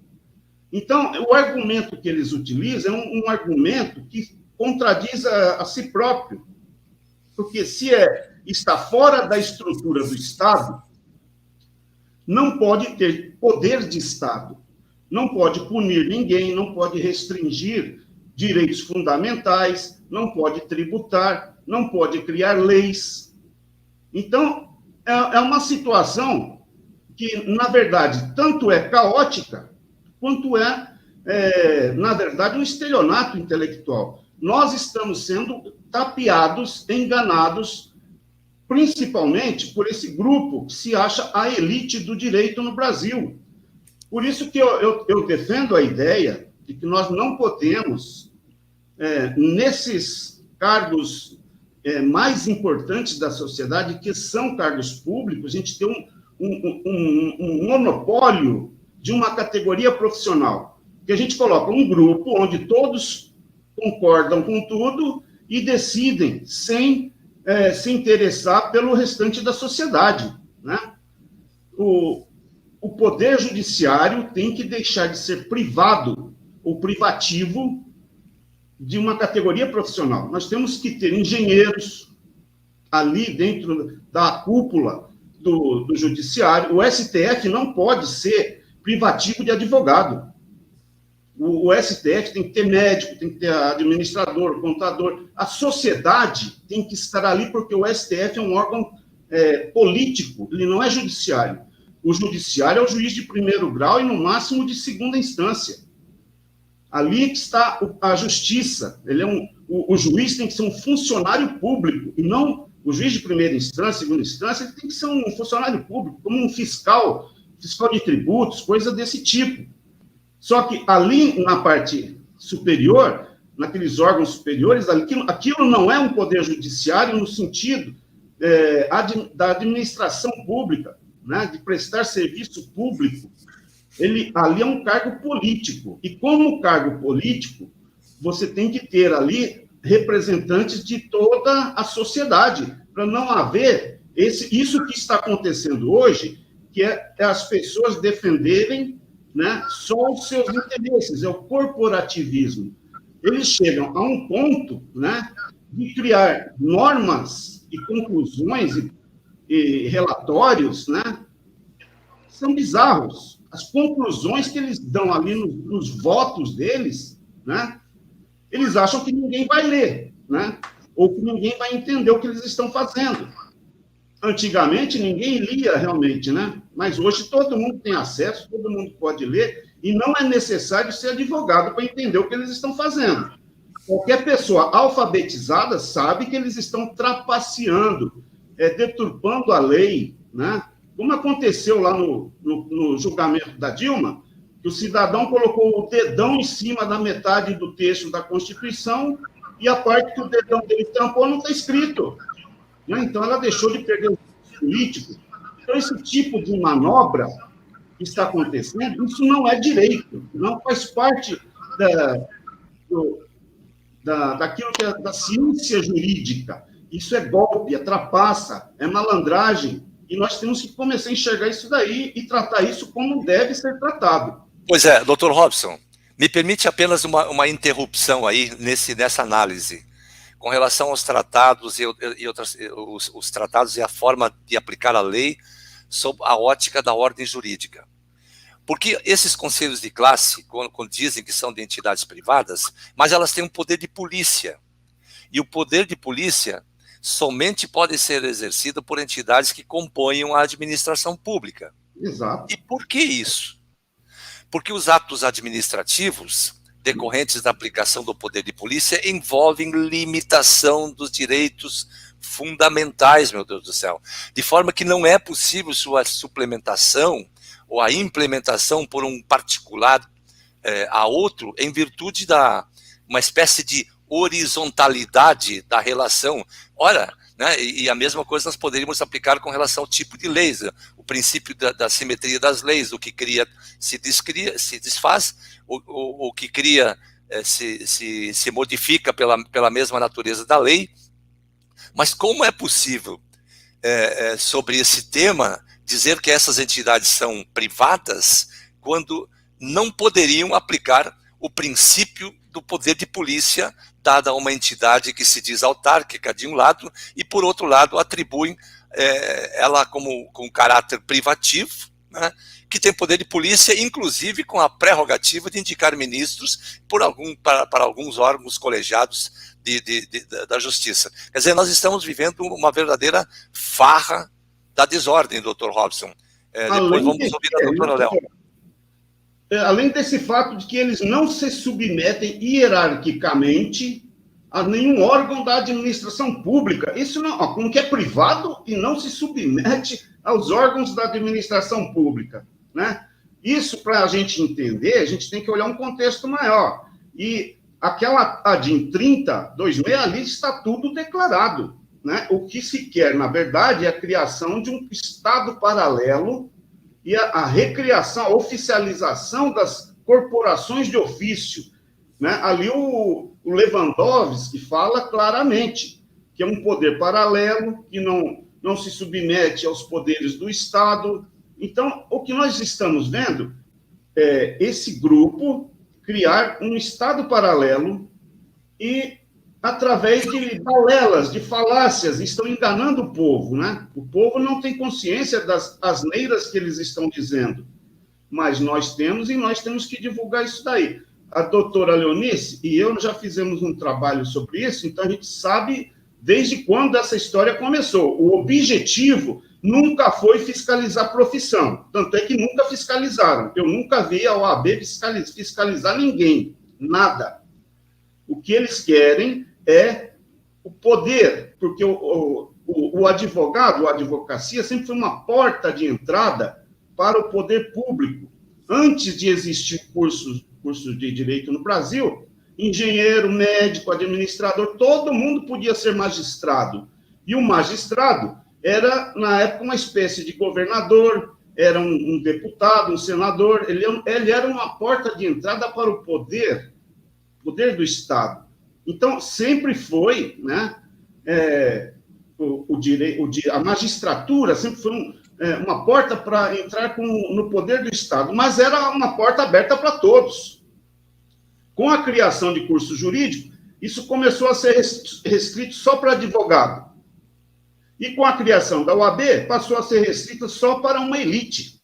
Então, o argumento que eles utilizam é um argumento que contradiz a si próprio. Porque se está fora da estrutura do Estado, não pode ter poder de Estado, não pode punir ninguém, não pode restringir direitos fundamentais, não pode tributar, não pode criar leis. Então, é uma situação que, na verdade, tanto é caótica, quanto na verdade, um estelionato intelectual. Nós estamos sendo tapeados, enganados, principalmente por esse grupo que se acha a elite do direito no Brasil. Por isso que eu defendo a ideia de que nós não podemos, nesses cargos mais importantes da sociedade, que são cargos públicos, a gente tem um monopólio de uma categoria profissional, que a gente coloca um grupo onde todos concordam com tudo e decidem sem se interessar pelo restante da sociedade, né? O poder judiciário tem que deixar de ser privado ou privativo de uma categoria profissional. Nós temos que ter engenheiros ali dentro da cúpula do judiciário. O STF não pode ser privativo de advogado. O STF tem que ter médico, tem que ter administrador, contador. A sociedade tem que estar ali porque o STF é um órgão político, ele não é judiciário. O judiciário é o juiz de primeiro grau e, no máximo, de segunda instância. Ali que está a justiça. O juiz tem que ser um funcionário público, e não o juiz de primeira instância, segunda instância, ele tem que ser um funcionário público, como um fiscal de tributos, coisa desse tipo. Só que ali, na parte superior, naqueles órgãos superiores, aquilo não é um poder judiciário no sentido da administração pública, né, de prestar serviço público. Ali é um cargo político. E como cargo político, você tem que ter ali representantes de toda a sociedade, para não haver isso que está acontecendo hoje, que é as pessoas defenderem, né, só os seus interesses, é o corporativismo. Eles chegam a um ponto, né, de criar normas e conclusões e relatórios, né, são bizarros. As conclusões que eles dão ali nos votos deles, né, eles acham que ninguém vai ler, né, ou que ninguém vai entender o que eles estão fazendo. Antigamente, ninguém lia realmente, né? Mas hoje todo mundo tem acesso, todo mundo pode ler, e não é necessário ser advogado para entender o que eles estão fazendo. Qualquer pessoa alfabetizada sabe que eles estão trapaceando, deturpando a lei, né? Como aconteceu lá no julgamento da Dilma, que o cidadão colocou o dedão em cima da metade do texto da Constituição e a parte que o dedão dele tampou não está escrito. Então, ela deixou de perder o político. Então, esse tipo de manobra que está acontecendo, isso não é direito, não faz parte daquilo que é da ciência jurídica. Isso é golpe, é trapaça, é malandragem, e nós temos que começar a enxergar isso daí e tratar isso como deve ser tratado. Pois é, doutor Robson, me permite apenas uma interrupção aí nessa análise, com relação aos tratados os tratados e a forma de aplicar a lei sob a ótica da ordem jurídica. Porque esses conselhos de classe, quando dizem que são de entidades privadas, mas elas têm um poder de polícia. E o poder de polícia somente pode ser exercido por entidades que compõem a administração pública. Exato. E por que isso? Porque os atos administrativos decorrentes da aplicação do poder de polícia envolvem limitação dos direitos fundamentais, meu Deus do céu. De forma que não é possível sua suplementação ou a implementação por um particular a outro em virtude uma espécie de horizontalidade da relação. Ora, né, e a mesma coisa nós poderíamos aplicar com relação ao tipo de leis, o princípio da simetria das leis, o que cria se desfaz, o que cria se modifica pela mesma natureza da lei. Mas como é possível, sobre esse tema, dizer que essas entidades são privadas quando não poderiam aplicar o princípio do poder de polícia dada a uma entidade que se diz autárquica de um lado e, por outro lado, atribuem ela com caráter privativo, né, que tem poder de polícia, inclusive com a prerrogativa de indicar ministros para alguns órgãos colegiados da justiça. Quer dizer, nós estamos vivendo uma verdadeira farra da desordem, doutor Robson. Depois vamos ouvir a doutora Léo. Além desse fato de que eles não se submetem hierarquicamente a nenhum órgão da administração pública. Isso não, como que é privado e não se submete aos órgãos da administração pública, né? Isso, para a gente entender, a gente tem que olhar um contexto maior. E aquela ADIM 3026, ali está tudo declarado, né? O que se quer, na verdade, é a criação de um Estado paralelo e a recriação, a oficialização das corporações de ofício. Né? Ali o Lewandowski fala claramente que é um poder paralelo, que não se submete aos poderes do Estado. Então, o que nós estamos vendo é esse grupo criar um Estado paralelo e, através de balelas, de falácias, estão enganando o povo, né? O povo não tem consciência das asneiras que eles estão dizendo, mas nós temos, e nós temos que divulgar isso daí. A doutora Leonice e eu já fizemos um trabalho sobre isso, então a gente sabe desde quando essa história começou. O objetivo nunca foi fiscalizar a profissão, tanto é que nunca fiscalizaram. Eu nunca vi a OAB fiscalizar ninguém, nada. O que eles querem é o poder, porque o advogado, a advocacia, sempre foi uma porta de entrada para o poder público. Antes de existir cursos de direito no Brasil, engenheiro, médico, administrador, todo mundo podia ser magistrado. E o magistrado era, na época, uma espécie de governador, era um deputado, um senador, ele era uma porta de entrada para o poder do Estado. Então, sempre foi, né, a magistratura sempre foi uma porta para entrar no poder do Estado, mas era uma porta aberta para todos. Com a criação de curso jurídico, isso começou a ser restrito só para advogado. E com a criação da OAB, passou a ser restrito só para uma elite.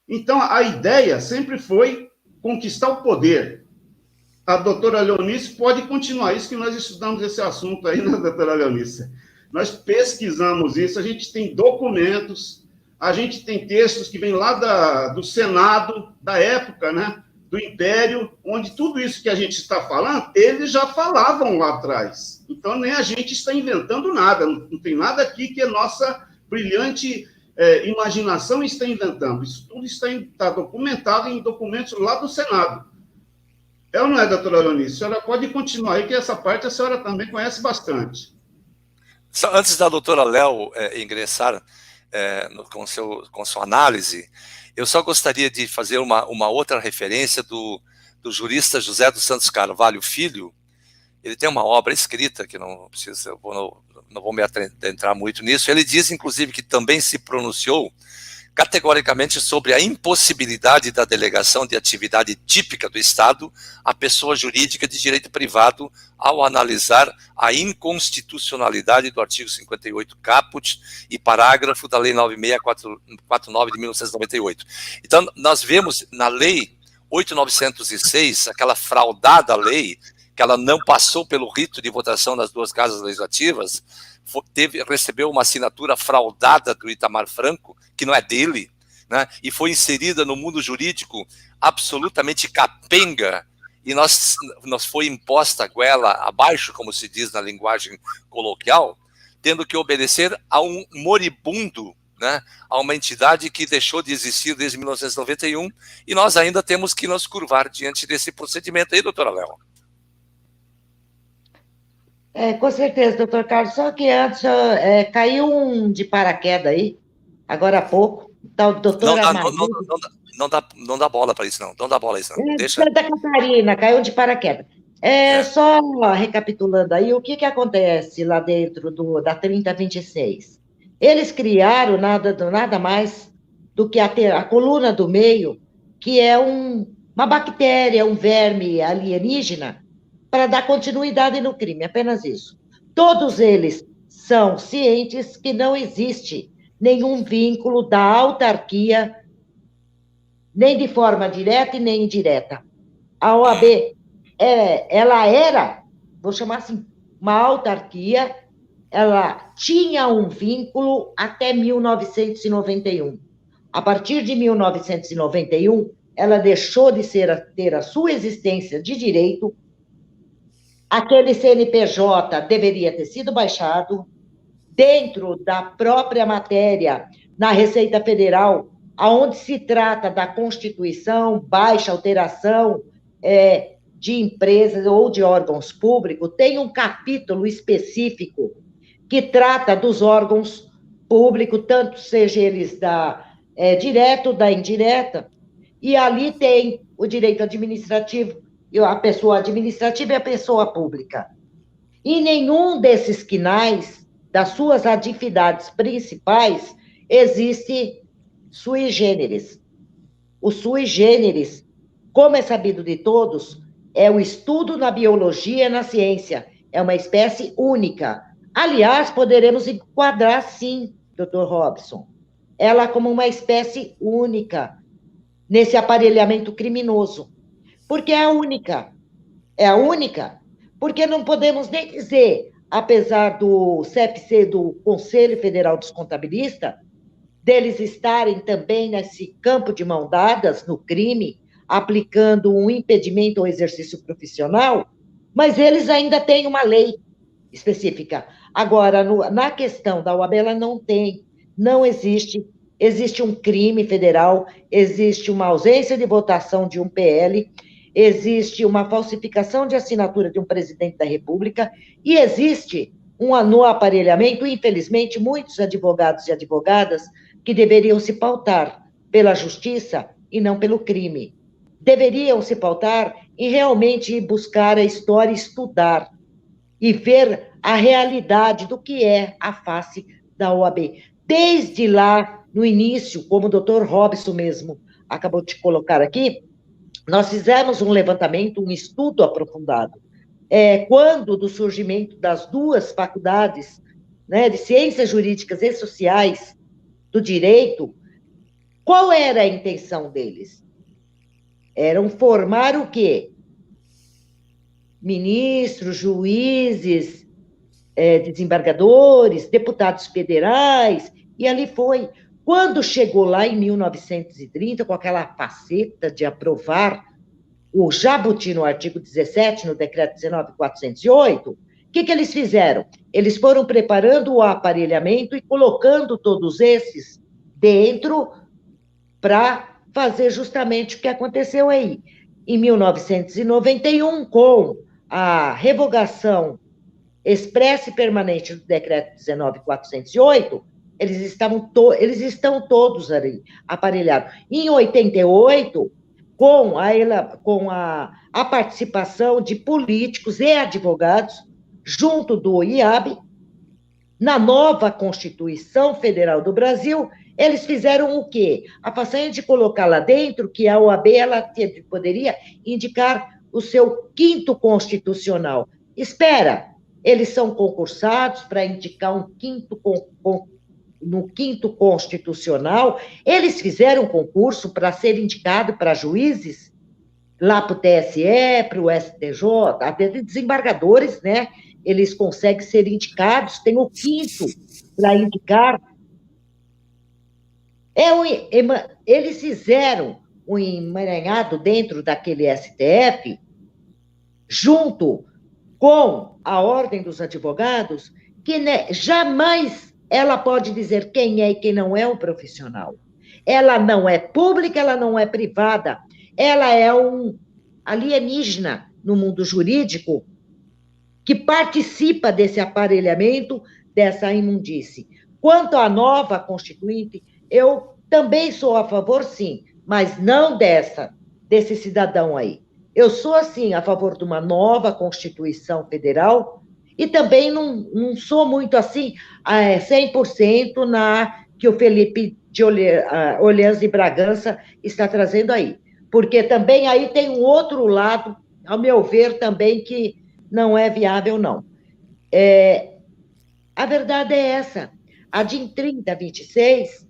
Então, a ideia sempre foi conquistar o poder. A doutora Leonice pode continuar isso, que nós estudamos esse assunto aí, né, doutora Leonice? Nós pesquisamos isso, a gente tem documentos, a gente tem textos que vêm lá do Senado, da época, né, do Império, onde tudo isso que a gente está falando, eles já falavam lá atrás. Então, nem a gente está inventando nada, não tem nada aqui que a nossa brilhante imaginação está inventando. Isso tudo está documentado em documentos lá do Senado. É ou não é, doutora Leonice? A senhora pode continuar aí, que essa parte a senhora também conhece bastante. Antes da doutora Léo ingressar com sua análise, eu só gostaria de fazer uma outra referência do jurista José dos Santos Carvalho Filho. Ele tem uma obra escrita, que não vou me adentrar muito nisso. Ele diz, inclusive, que também se pronunciou categoricamente sobre a impossibilidade da delegação de atividade típica do Estado à pessoa jurídica de direito privado ao analisar a inconstitucionalidade do artigo 58 caput e parágrafo da Lei 9649 de 1998. Então, nós vemos na Lei 8.906, aquela fraudada lei, que ela não passou pelo rito de votação nas duas casas legislativas, recebeu uma assinatura fraudada do Itamar Franco, que não é dele, né, e foi inserida no mundo jurídico absolutamente capenga, e nós foi imposta a goela abaixo, como se diz na linguagem coloquial, tendo que obedecer a um moribundo, né, a uma entidade que deixou de existir desde 1991, e nós ainda temos que nos curvar diante desse procedimento aí, doutora Léo. Com certeza, doutor Carlos, só que antes caiu um de paraquedas aí, agora há pouco, tal doutor Amarildo. Não dá bola para isso, não dá bola isso, não. Deixa. Santa Catarina, caiu de paraquedas. Só recapitulando aí, o que acontece lá dentro da 3026? Eles criaram nada mais do que a coluna do meio, que é uma bactéria, um verme alienígena, para dar continuidade no crime, apenas isso. Todos eles são cientes que não existe nenhum vínculo da autarquia, nem de forma direta e nem indireta. A OAB, ela era, vou chamar assim, uma autarquia, ela tinha um vínculo até 1991. A partir de 1991, ela deixou de ter a sua existência de direito. Aquele CNPJ deveria ter sido baixado dentro da própria matéria na Receita Federal, onde se trata da constituição, baixa, alteração de empresas ou de órgãos públicos, tem um capítulo específico que trata dos órgãos públicos, tanto seja eles direto da indireta, e ali tem o direito administrativo, e a pessoa administrativa e a pessoa pública. E nenhum desses quinais, das suas atividades principais, existe sui generis. O sui generis, como é sabido de todos, é o estudo na biologia e na ciência. É uma espécie única. Aliás, poderemos enquadrar, sim, Dr. Robson, ela como uma espécie única nesse aparelhamento criminoso. Porque é a única. É a única. Porque não podemos nem dizer, apesar do CFC, do Conselho Federal dos Contabilistas, deles estarem também nesse campo de mão dadas no crime, aplicando um impedimento ao exercício profissional, mas eles ainda têm uma lei específica. Agora, na questão da OAB, ela não tem, não existe. Existe um crime federal, existe uma ausência de votação de um PL, existe uma falsificação de assinatura de um presidente da República, e existe no aparelhamento, infelizmente, muitos advogados e advogadas que deveriam se pautar pela justiça e não pelo crime. Deveriam se pautar em realmente buscar a história, estudar e ver a realidade do que é a face da OAB. Desde lá, no início, como o Dr. Robson mesmo acabou de colocar aqui, nós fizemos um levantamento, um estudo aprofundado. Quando do surgimento das duas faculdades, né, de Ciências Jurídicas e Sociais, do Direito, qual era a intenção deles? Eram formar o quê? Ministros, juízes, desembargadores, deputados federais, e ali foi. Quando chegou lá em 1930, com aquela faceta de aprovar o jabuti no artigo 17, no decreto 19.408, o que eles fizeram? Eles foram preparando o aparelhamento e colocando todos esses dentro para fazer justamente o que aconteceu aí. Em 1991, com a revogação expressa e permanente do decreto 19.408, eles estão todos ali aparelhados. Em 88, com a participação de políticos e advogados, junto do IAB, na nova Constituição Federal do Brasil, eles fizeram o quê? A façanha de colocar lá dentro que a OAB ela poderia indicar o seu quinto constitucional. Espera, eles são concursados para indicar no quinto constitucional, eles fizeram concurso para ser indicado para juízes, lá para o TSE, para o STJ, até de desembargadores, né? Eles conseguem ser indicados, tem o quinto para indicar. Eles fizeram um emaranhado dentro daquele STF, junto com a Ordem dos Advogados, que jamais ela pode dizer quem é e quem não é um profissional. Ela não é pública, ela não é privada, ela é um alienígena no mundo jurídico que participa desse aparelhamento, dessa imundície. Quanto à nova Constituinte, eu também sou a favor, sim, mas não desse cidadão aí. Eu sou, assim, a favor de uma nova Constituição Federal e também não sou muito, assim, 100% na que o Felipe de Orleans e Bragança está trazendo aí. Porque também aí tem um outro lado, ao meu ver, também, que não é viável, não. A verdade é essa. A DIN 3026,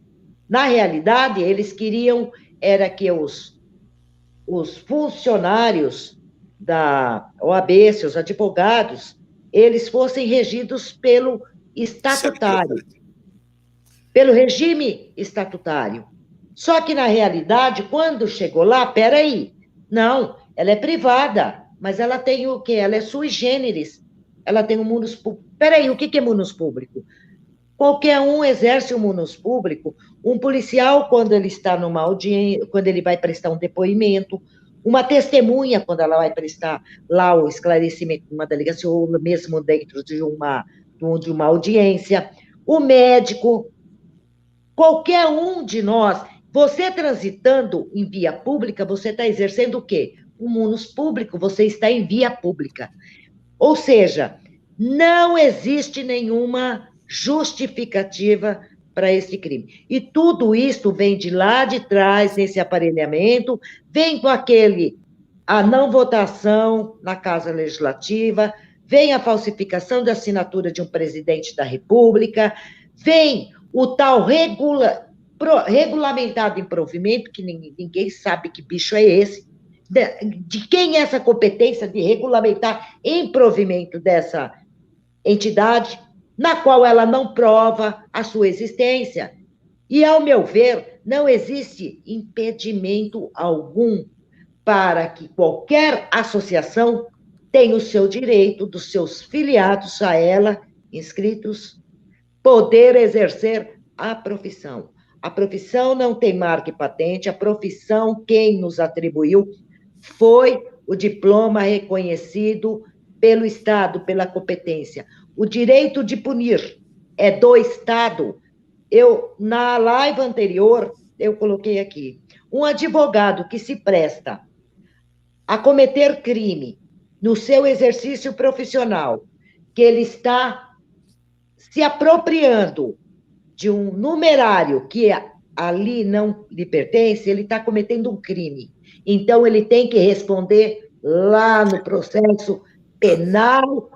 na realidade, eles queriam era que os funcionários da OAB, seus advogados, eles fossem regidos pelo estatutário, pelo regime estatutário. Só que, na realidade, quando chegou lá, peraí, não, ela é privada, mas ela tem o quê? Ela é sui generis, ela tem um munus público. Peraí, o que é munus público? Qualquer um exerce o munus público. Um policial, quando ele está numa audiência, quando ele vai prestar um depoimento, uma testemunha, quando ela vai prestar lá o esclarecimento de uma delegacia, ou mesmo dentro de uma audiência, o médico, qualquer um de nós, Você transitando em via pública, você está exercendo o quê? O munus público, você está em via pública. Ou seja, não existe nenhuma justificativa para esse crime. E tudo isso vem de lá de trás, nesse aparelhamento, vem com a não votação na Casa Legislativa, vem a falsificação da assinatura de um presidente da República, vem o tal regulamentado improvimento, que ninguém sabe que bicho é esse, de quem é essa competência de regulamentar improvimento dessa entidade, na qual ela não prova a sua existência. E, ao meu ver, não existe impedimento algum para que qualquer associação tenha o seu direito dos seus filiados a ela, inscritos, poder exercer a profissão. A profissão não tem marca e patente, a profissão quem nos atribuiu foi o diploma reconhecido pelo Estado, pela competência. O direito de punir é do Estado. Na live anterior, eu coloquei aqui, um advogado que se presta a cometer crime no seu exercício profissional, que ele está se apropriando de um numerário que ali não lhe pertence, ele está cometendo um crime. Então, ele tem que responder lá no processo penal,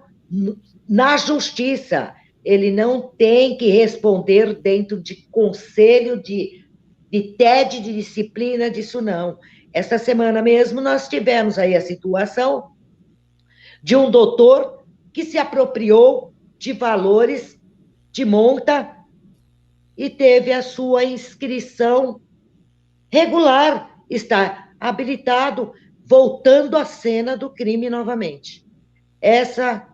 na justiça. Ele não tem que responder dentro de conselho de TED, de disciplina, disso não. Esta semana mesmo nós tivemos aí a situação de um doutor que se apropriou de valores de monta e teve a sua inscrição regular, está habilitado, voltando à cena do crime novamente. Essa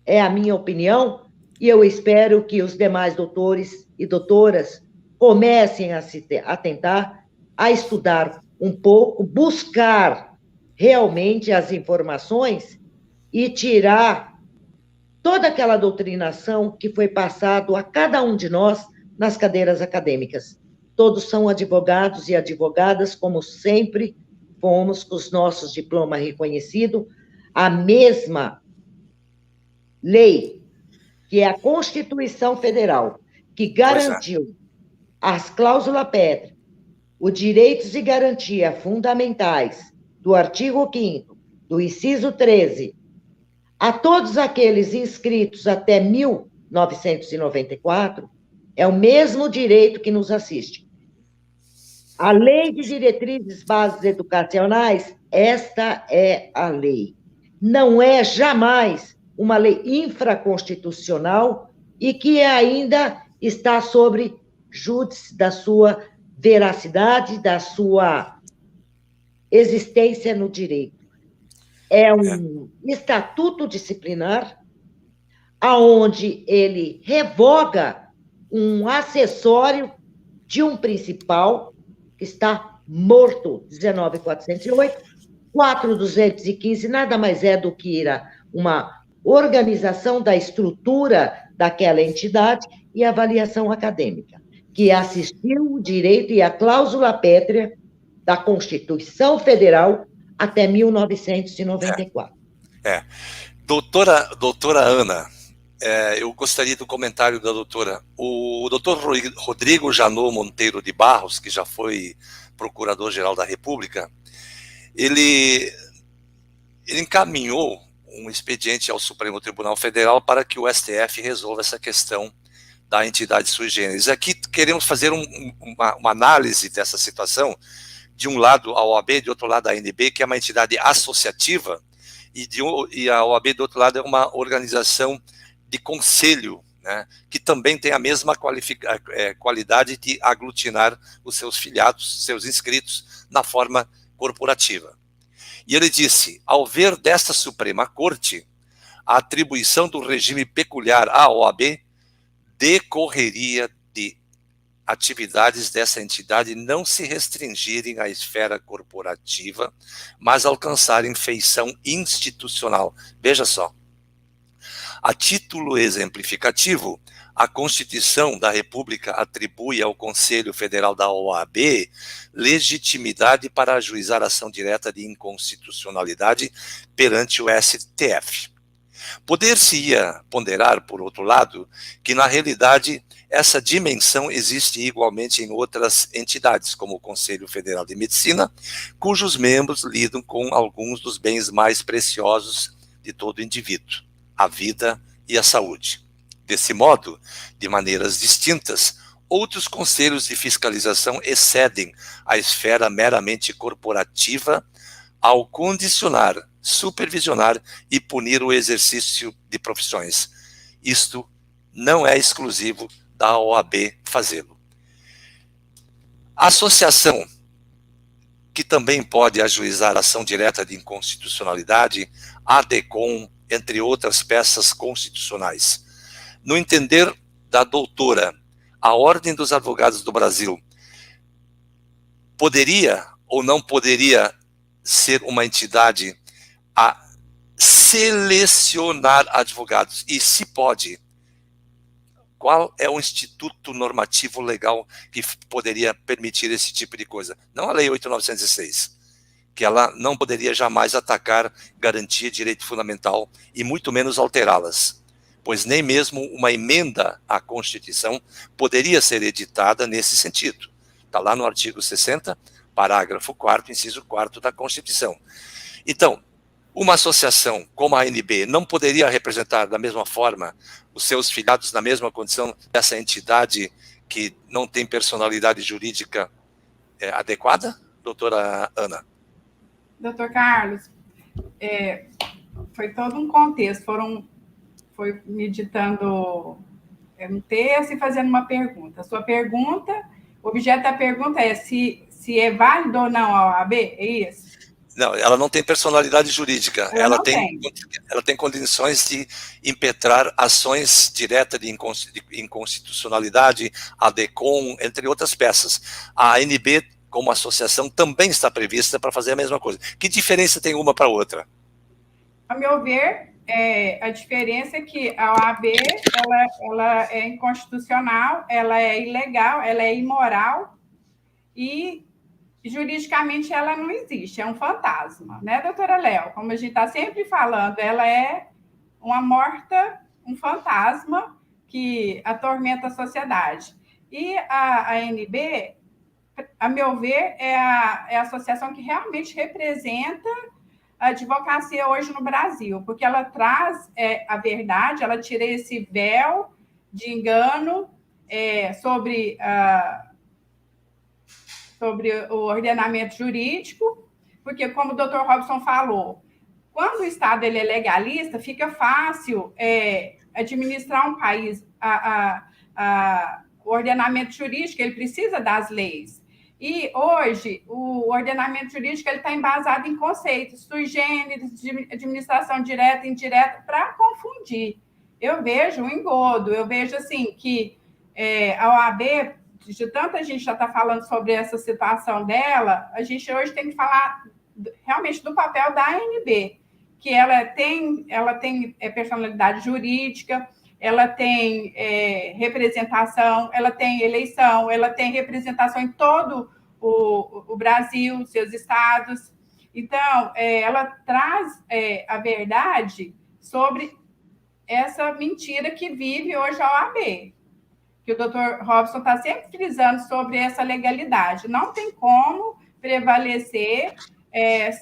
é a minha opinião, e eu espero que os demais doutores e doutoras comecem a se atentar, a estudar um pouco, buscar realmente as informações e tirar toda aquela doutrinação que foi passado a cada um de nós nas cadeiras acadêmicas. Todos são advogados e advogadas, como sempre fomos, com os nossos diplomas reconhecidos, a mesma lei, que é a Constituição Federal, que garantiu as cláusulas pétreas, os direitos e garantia fundamentais do artigo 5º, do inciso 13, a todos aqueles inscritos até 1994, é o mesmo direito que nos assiste. A Lei de Diretrizes Básicas Educacionais, esta é a lei. Não é jamais uma lei infraconstitucional e que ainda está sobre júdice da sua veracidade, da sua existência no direito. É um estatuto disciplinar aonde ele revoga um acessório de um principal que está morto, 19.408, 4.215, nada mais é do que uma organização da estrutura daquela entidade e avaliação acadêmica, que assistiu o direito e a cláusula pétrea da Constituição Federal até 1994. Doutora Ana, eu gostaria do comentário da doutora. O doutor Rodrigo Janot Monteiro de Barros, que já foi procurador-geral da República, ele encaminhou um expediente ao Supremo Tribunal Federal para que o STF resolva essa questão da entidade sui generis. Aqui queremos fazer uma análise dessa situação, de um lado a OAB, de outro lado a ANB, que é uma entidade associativa, e a OAB, do outro lado, é uma organização de conselho, né, que também tem a mesma qualidade de aglutinar os seus filiados, seus inscritos, na forma corporativa. E ele disse, ao ver desta Suprema Corte, a atribuição do regime peculiar à OAB decorreria de atividades dessa entidade não se restringirem à esfera corporativa, mas alcançarem feição institucional. Veja só. A título exemplificativo, a Constituição da República atribui ao Conselho Federal da OAB legitimidade para ajuizar ação direta de inconstitucionalidade perante o STF. Poder-se-ia ponderar, por outro lado, que na realidade essa dimensão existe igualmente em outras entidades, como o Conselho Federal de Medicina, cujos membros lidam com alguns dos bens mais preciosos de todo indivíduo, a vida e a saúde. Desse modo, de maneiras distintas, outros conselhos de fiscalização excedem a esfera meramente corporativa ao condicionar, supervisionar e punir o exercício de profissões. Isto não é exclusivo da OAB fazê-lo. A associação, que também pode ajuizar ação direta de inconstitucionalidade, a ADECOM, entre outras peças constitucionais. No entender da doutora, a Ordem dos Advogados do Brasil poderia ou não poderia ser uma entidade a selecionar advogados? E se pode, qual é o instituto normativo legal que poderia permitir esse tipo de coisa? Não a Lei 8.906, que ela não poderia jamais atacar garantia de direito fundamental e muito menos alterá-las, pois nem mesmo uma emenda à Constituição poderia ser editada nesse sentido. Está lá no artigo 60, parágrafo 4º, inciso 4º da Constituição. Então, uma associação como a ANB não poderia representar da mesma forma os seus filiados na mesma condição dessa entidade que não tem personalidade jurídica adequada, doutora Ana? Doutor Carlos, foi todo um contexto, foi meditando um texto e fazendo uma pergunta. A sua pergunta, o objeto da pergunta é se é válido ou não a OAB, é isso? Não, ela não tem personalidade jurídica, ela tem condições de impetrar ações diretas de inconstitucionalidade, a ADECOM, entre outras peças. A ANB, como associação, também está prevista para fazer a mesma coisa. Que diferença tem uma para a outra? A meu ver, a diferença é que a OAB ela é inconstitucional, ela é ilegal, ela é imoral e juridicamente ela não existe, é um fantasma, né, doutora Léo? Como a gente está sempre falando, ela é uma morta, um fantasma que atormenta a sociedade. E a ANB, a meu ver, é a associação que realmente representa a advocacia hoje no Brasil, porque ela traz a verdade, ela tira esse véu de engano sobre o ordenamento jurídico, porque, como o doutor Robson falou, quando o Estado ele é legalista, fica fácil administrar um país. O ordenamento jurídico ele precisa das leis. E, hoje, o ordenamento jurídico está embasado em conceitos sui generis, de administração direta e indireta, para confundir. Eu vejo um engodo, eu vejo assim, que a OAB, de tanta gente já está falando sobre essa situação dela, a gente hoje tem que falar realmente do papel da ANB, que ela tem personalidade jurídica, ela tem representação, ela tem eleição, ela tem representação em todo o Brasil, seus estados. Então, ela traz a verdade sobre essa mentira que vive hoje a OAB, que o doutor Robson está sempre frisando sobre essa legalidade. Não tem como prevalecer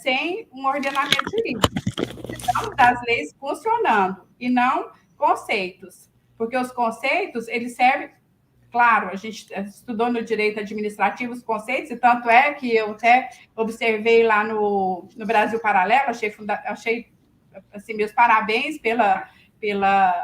sem um ordenamento jurídico. Precisamos das leis funcionando e não conceitos, porque os conceitos, eles servem, claro, a gente estudou no direito administrativo os conceitos, e tanto é que eu até observei lá no Brasil Paralelo, achei assim, meus parabéns pela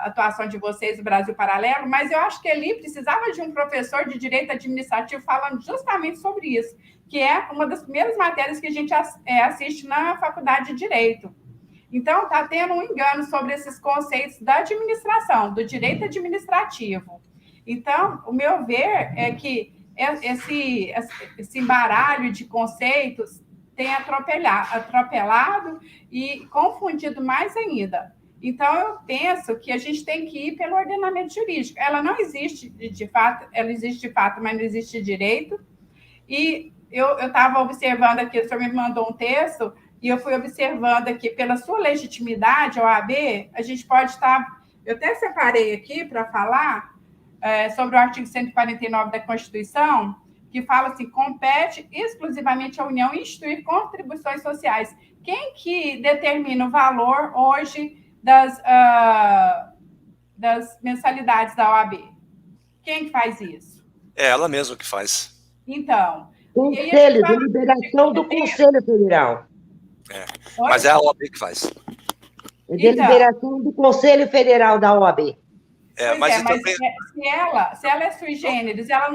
atuação de vocês no Brasil Paralelo, mas eu acho que ali precisava de um professor de direito administrativo falando justamente sobre isso, que é uma das primeiras matérias que a gente assiste na faculdade de Direito. Então, está tendo um engano sobre esses conceitos da administração, do direito administrativo. Então, o meu ver é que esse embaralho de conceitos tem atropelado e confundido mais ainda. Então, eu penso que a gente tem que ir pelo ordenamento jurídico. Ela não existe de fato, ela existe de fato, mas não existe de direito. E eu estava observando aqui, o senhor me mandou um texto, e eu fui observando aqui, pela sua legitimidade, a OAB, a gente pode estar... Eu até separei aqui para falar sobre o artigo 149 da Constituição, que fala assim, compete exclusivamente à União instituir contribuições sociais. Quem que determina o valor hoje das mensalidades da OAB? Quem que faz isso? É ela mesma que faz. Então... Conselho, deliberação do Conselho Federal. Mas é a OAB que faz. Deliberação do Conselho Federal da OAB. Mas também... se ela é sui generis, ela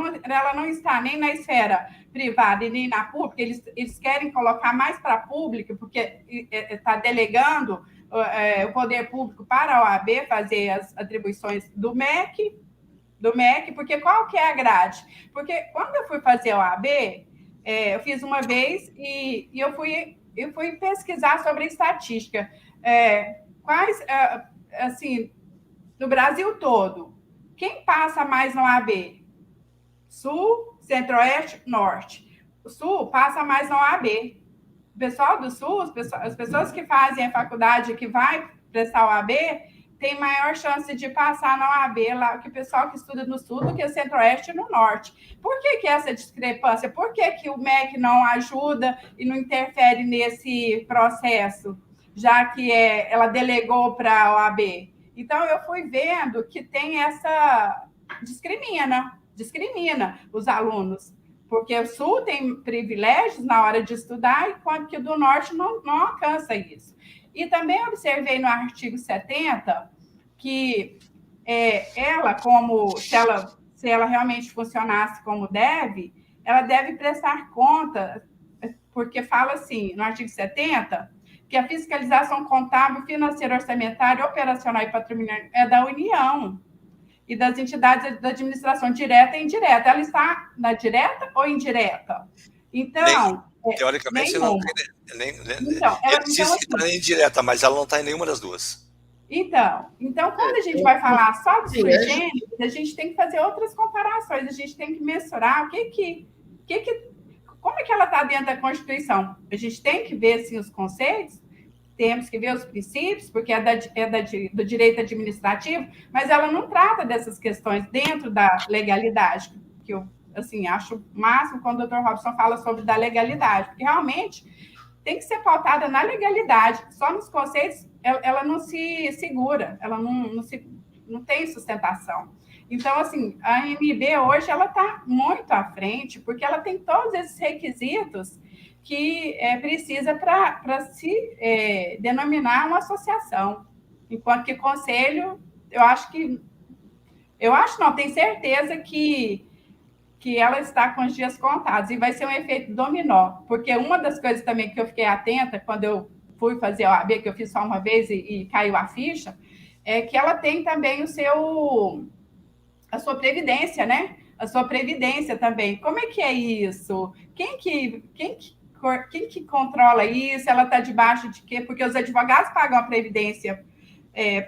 não está nem na esfera privada e nem na pública, eles querem colocar mais para a pública, porque está delegando o poder público para a OAB fazer as atribuições do MEC, porque qual que é a grade? Porque quando eu fui fazer a OAB, eu fiz uma vez e eu fui pesquisar sobre estatística. Quais, assim, no Brasil todo, quem passa mais na OAB? Sul, Centro-Oeste, Norte. O Sul passa mais na OAB. O pessoal do Sul, as pessoas que fazem a faculdade, que vai prestar OAB, tem maior chance de passar na OAB lá que o pessoal que estuda no Sul do que o Centro-Oeste e no Norte. Por que essa discrepância? Por que o MEC não ajuda e não interfere nesse processo, já que ela delegou para a OAB? Então, eu fui vendo que tem essa... discrimina os alunos, porque o Sul tem privilégios na hora de estudar, enquanto que o do Norte não alcança isso. E também observei no artigo 70 que ela, como se ela realmente funcionasse como deve, ela deve prestar conta, porque fala assim, no artigo 70, que a fiscalização contábil, financeira, orçamentária, operacional e patrimonial é da União e das entidades da administração direta e indireta. Ela está na direta ou indireta? Então... teoricamente, não tem... ela está indireta, mas ela não está em nenhuma das duas. Então, quando a gente vai falar só de sui generis, a gente tem que fazer outras comparações, a gente tem que mensurar como é que ela está dentro da Constituição. A gente tem que ver, sim, os conceitos, temos que ver os princípios, porque do direito administrativo, mas ela não trata dessas questões dentro da legalidade, que eu assim, acho o máximo quando o Dr. Robson fala sobre da legalidade, porque realmente tem que ser pautada na legalidade, só nos conceitos ela não se segura, ela não tem sustentação. Então, assim, a ANB hoje ela está muito à frente, porque ela tem todos esses requisitos que precisa para se denominar uma associação. Enquanto que conselho, tenho certeza que ela está com os dias contados, e vai ser um efeito dominó, porque uma das coisas também que eu fiquei atenta quando eu fui fazer a OAB, que eu fiz só uma vez e caiu a ficha, é que ela tem também a sua previdência, né? A sua previdência também. Como é que é isso? Quem que controla isso? Ela está debaixo de quê? Porque os advogados pagam a previdência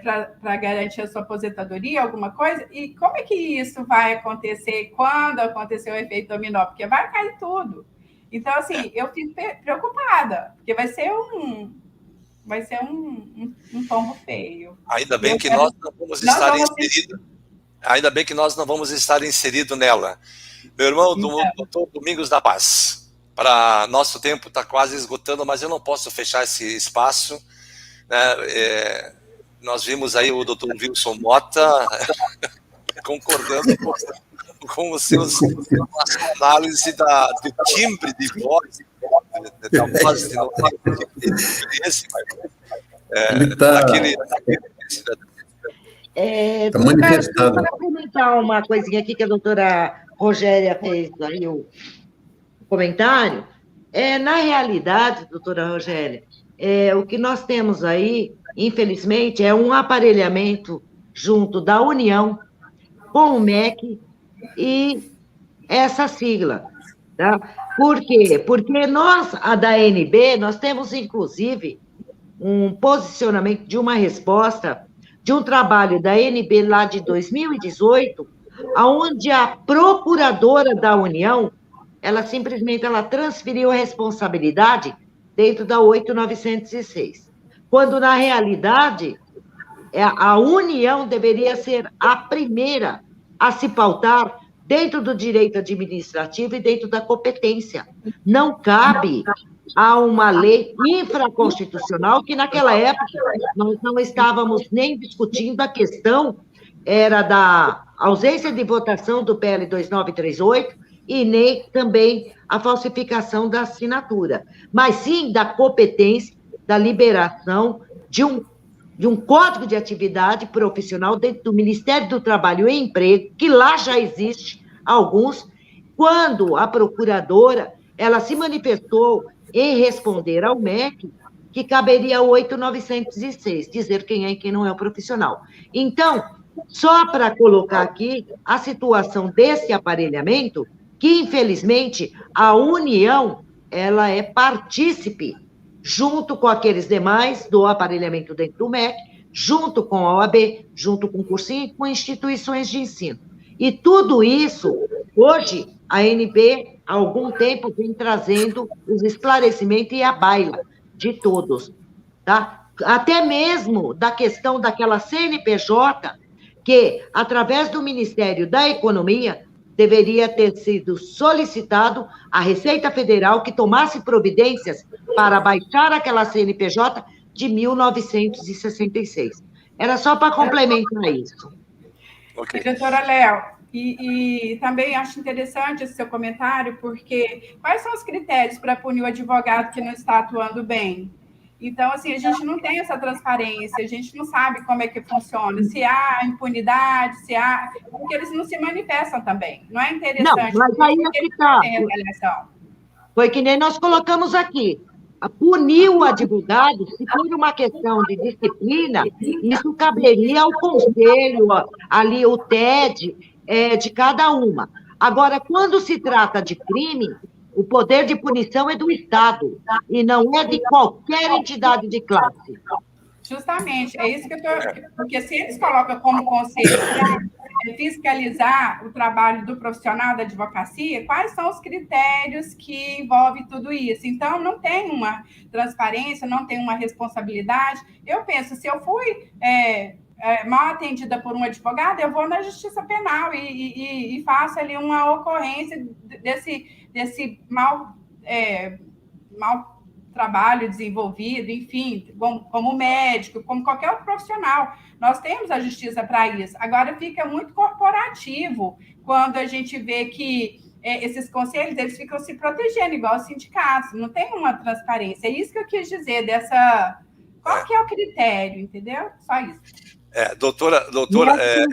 para garantir a sua aposentadoria, alguma coisa, e como é que isso vai acontecer quando acontecer o efeito dominó? Porque vai cair tudo. Então, assim, eu fico preocupada, porque vai ser um tombo feio. Ainda bem que nós não vamos estar inseridos. Ainda bem que nós não vamos estar inseridos nela. Meu irmão, doutor Domingos da Paz, para nosso tempo está quase esgotando, mas eu não posso fechar esse espaço, né? Nós vimos aí o doutor Wilson Mota concordando com a sua análise do timbre de voz, da voz de não ter interesse, Está manifestado. Para comentar uma coisinha aqui que a doutora Rogéria fez aí o comentário, na realidade, doutora Rogéria, o que nós temos aí, infelizmente, é um aparelhamento junto da União com o MEC e essa sigla. Tá? Por quê? Porque nós, a da ANB, nós temos, inclusive, um posicionamento de uma resposta de um trabalho da ANB lá de 2018, onde a procuradora da União, ela transferiu a responsabilidade dentro da 8.906, quando, na realidade, a União deveria ser a primeira a se pautar dentro do direito administrativo e dentro da competência. Não cabe a uma lei infraconstitucional, que naquela época nós não estávamos nem discutindo a questão, era da ausência de votação do PL 2938 e nem também a falsificação da assinatura, mas sim da competência, da liberação de um código de atividade profissional dentro do Ministério do Trabalho e Emprego, que lá já existe alguns, quando a procuradora, ela se manifestou em responder ao MEC, que caberia ao 8.906, dizer quem é e quem não é o profissional. Então, só para colocar aqui a situação desse aparelhamento, que, infelizmente, a União, ela é partícipe, junto com aqueles demais do aparelhamento dentro do MEC, junto com a OAB, junto com o cursinho e com instituições de ensino. E tudo isso, hoje, a ANB, há algum tempo, vem trazendo os esclarecimentos e a baila de todos, tá? Até mesmo da questão daquela CNPJ, que, através do Ministério da Economia, deveria ter sido solicitado à Receita Federal que tomasse providências para baixar aquela CNPJ de 1966. Era só para complementar isso. Okay. Doutora Léo, e também acho interessante esse seu comentário, porque quais são os critérios para punir o advogado que não está atuando bem? Então, assim, a gente não tem essa transparência, a gente não sabe como é que funciona, se há impunidade, se há... Porque eles não se manifestam também. Não é interessante... Não, mas aí é que está. Foi que nem nós colocamos aqui. Punir o advogado, se for uma questão de disciplina, isso caberia ao conselho, ali o TED, de cada uma. Agora, quando se trata de crime, o poder de punição é do Estado, e não é de qualquer entidade de classe. Justamente, é isso que eu estou... Porque se eles colocam como conselho para fiscalizar o trabalho do profissional da advocacia, quais são os critérios que envolvem tudo isso? Então, não tem uma transparência, não tem uma responsabilidade. Eu penso, se eu fui mal atendida por um advogado, eu vou na Justiça Penal e faço ali uma ocorrência desse mal trabalho desenvolvido, enfim, como médico, como qualquer outro profissional. Nós temos a justiça para isso. Agora, fica muito corporativo quando a gente vê que esses conselhos, eles ficam se protegendo, igual os sindicatos. Não tem uma transparência. É isso que eu quis dizer, qual que é o critério, entendeu? Só isso. Doutora... Não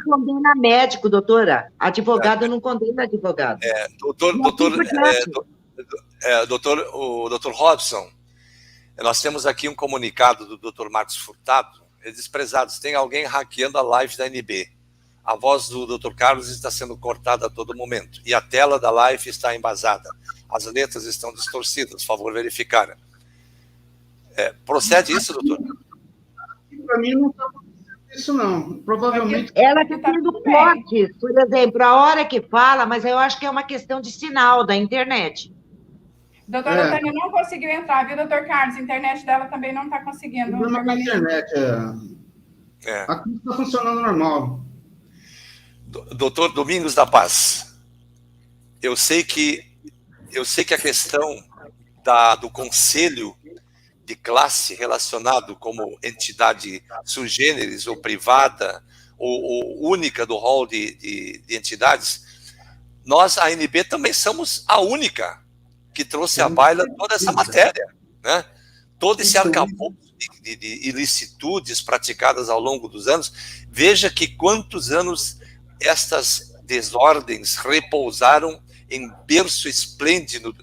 condena médico, doutora. Advogado não condena advogado. O doutor Robson, nós temos aqui um comunicado do doutor Marcos Furtado. Ele diz: prezados, tem alguém hackeando a live da ANB. A voz do doutor Carlos está sendo cortada a todo momento e a tela da live está embasada. As letras estão distorcidas, por favor, verificar. Procede isso, doutor? Para mim não está isso, não. Provavelmente... Ela está tendo cortes, por exemplo, a hora que fala, mas eu acho que é uma questão de sinal da internet. Doutora Tânia não conseguiu entrar, viu, doutor Carlos? A internet dela também não está conseguindo. O problema da internet, aqui está funcionando normal. Doutor Domingos da Paz, eu sei que a questão do conselho de classe relacionado como entidade sui generis ou privada ou única do rol de entidades, nós, a ANB, também somos a única que trouxe à baila toda essa matéria, né? Todo esse arcabouço de ilicitudes praticadas ao longo dos anos. Veja que quantos anos estas desordens repousaram em berço esplêndido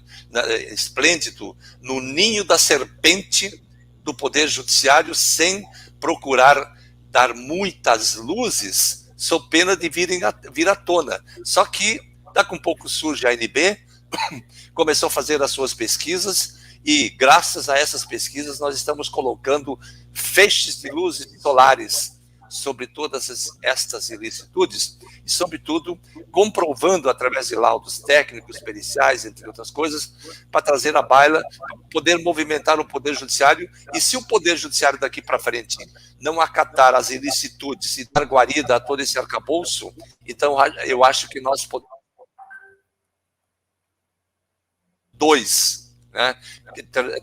no ninho da serpente do Poder Judiciário, sem procurar dar muitas luzes, sob pena de vir à tona. Só que, daqui a um pouco surge a ANB, começou a fazer as suas pesquisas E, graças a essas pesquisas, nós estamos colocando feixes de luzes solares sobre todas estas ilicitudes e, sobretudo, comprovando através de laudos técnicos, periciais, entre outras coisas, para trazer à baila, poder movimentar o Poder Judiciário. E se o Poder Judiciário daqui para frente não acatar as ilicitudes e dar guarida a todo esse arcabouço, então eu acho que nós podemos... Né,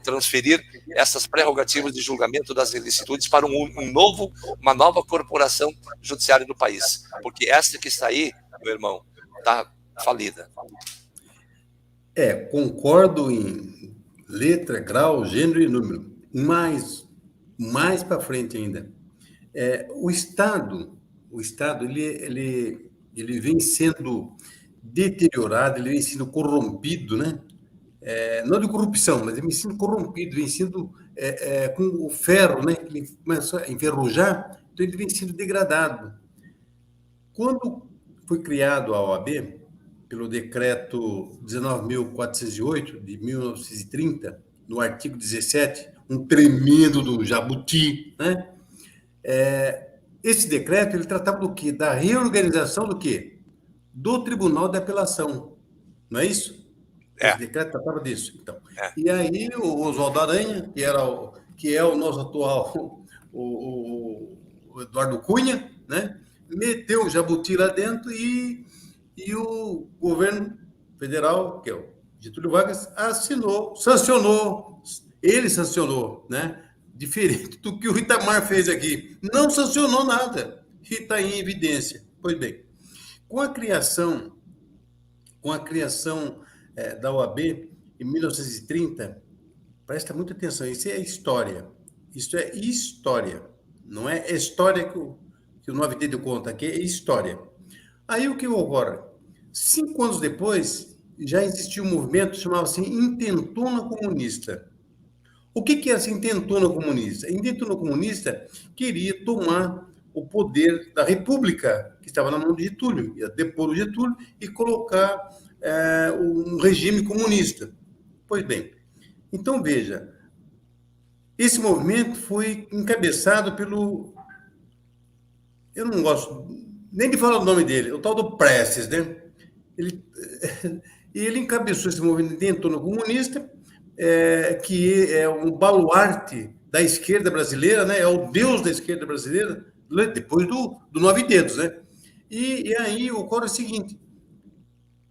transferir essas prerrogativas de julgamento das ilicitudes para uma nova corporação judiciária do país. Porque essa que está aí, meu irmão, está falida. Concordo em letra, grau, gênero e número. Mais para frente ainda. O Estado ele vem sendo deteriorado, ele vem sendo corrompido, né? Não de corrupção, mas ele vem sendo corrompido, vem sendo com o ferro, né? Ele começa a enferrujar, então ele vem sendo degradado. Quando foi criado a OAB, pelo decreto 19.408, de 1930, no artigo 17, um tremendo do jabuti, né? Esse decreto, ele tratava do quê? Da reorganização do quê? Do Tribunal de Apelação, não é isso? Esse decreto tratava disso. Então. E aí o Oswaldo Aranha, que é o nosso atual o Eduardo Cunha, né, meteu o jabuti lá dentro e o governo federal, que é o Getúlio Vargas, sancionou, né? Diferente do que o Itamar fez aqui. Não sancionou nada. E está em evidência. Pois bem, com a criação da OAB, em 1930, presta muita atenção, isso é história. Isso é história. Não é história que o 9D deu conta, aqui é história. Aí o que ocorre? 5 anos depois, já existia um movimento que chamava-se Intentona Comunista. O que é essa Intentona Comunista? A Intentona Comunista queria tomar o poder da República, que estava na mão de Getúlio, ia depor o Getúlio e colocar um regime comunista. Pois bem, então veja, esse movimento foi encabeçado pelo... Eu não gosto nem de falar o nome dele, o tal do Prestes, né? Ele encabeçou esse movimento de Intentona Comunista, que é um baluarte da esquerda brasileira, né? É o deus da esquerda brasileira, depois do Nove Dedos, né? E aí ocorre o seguinte,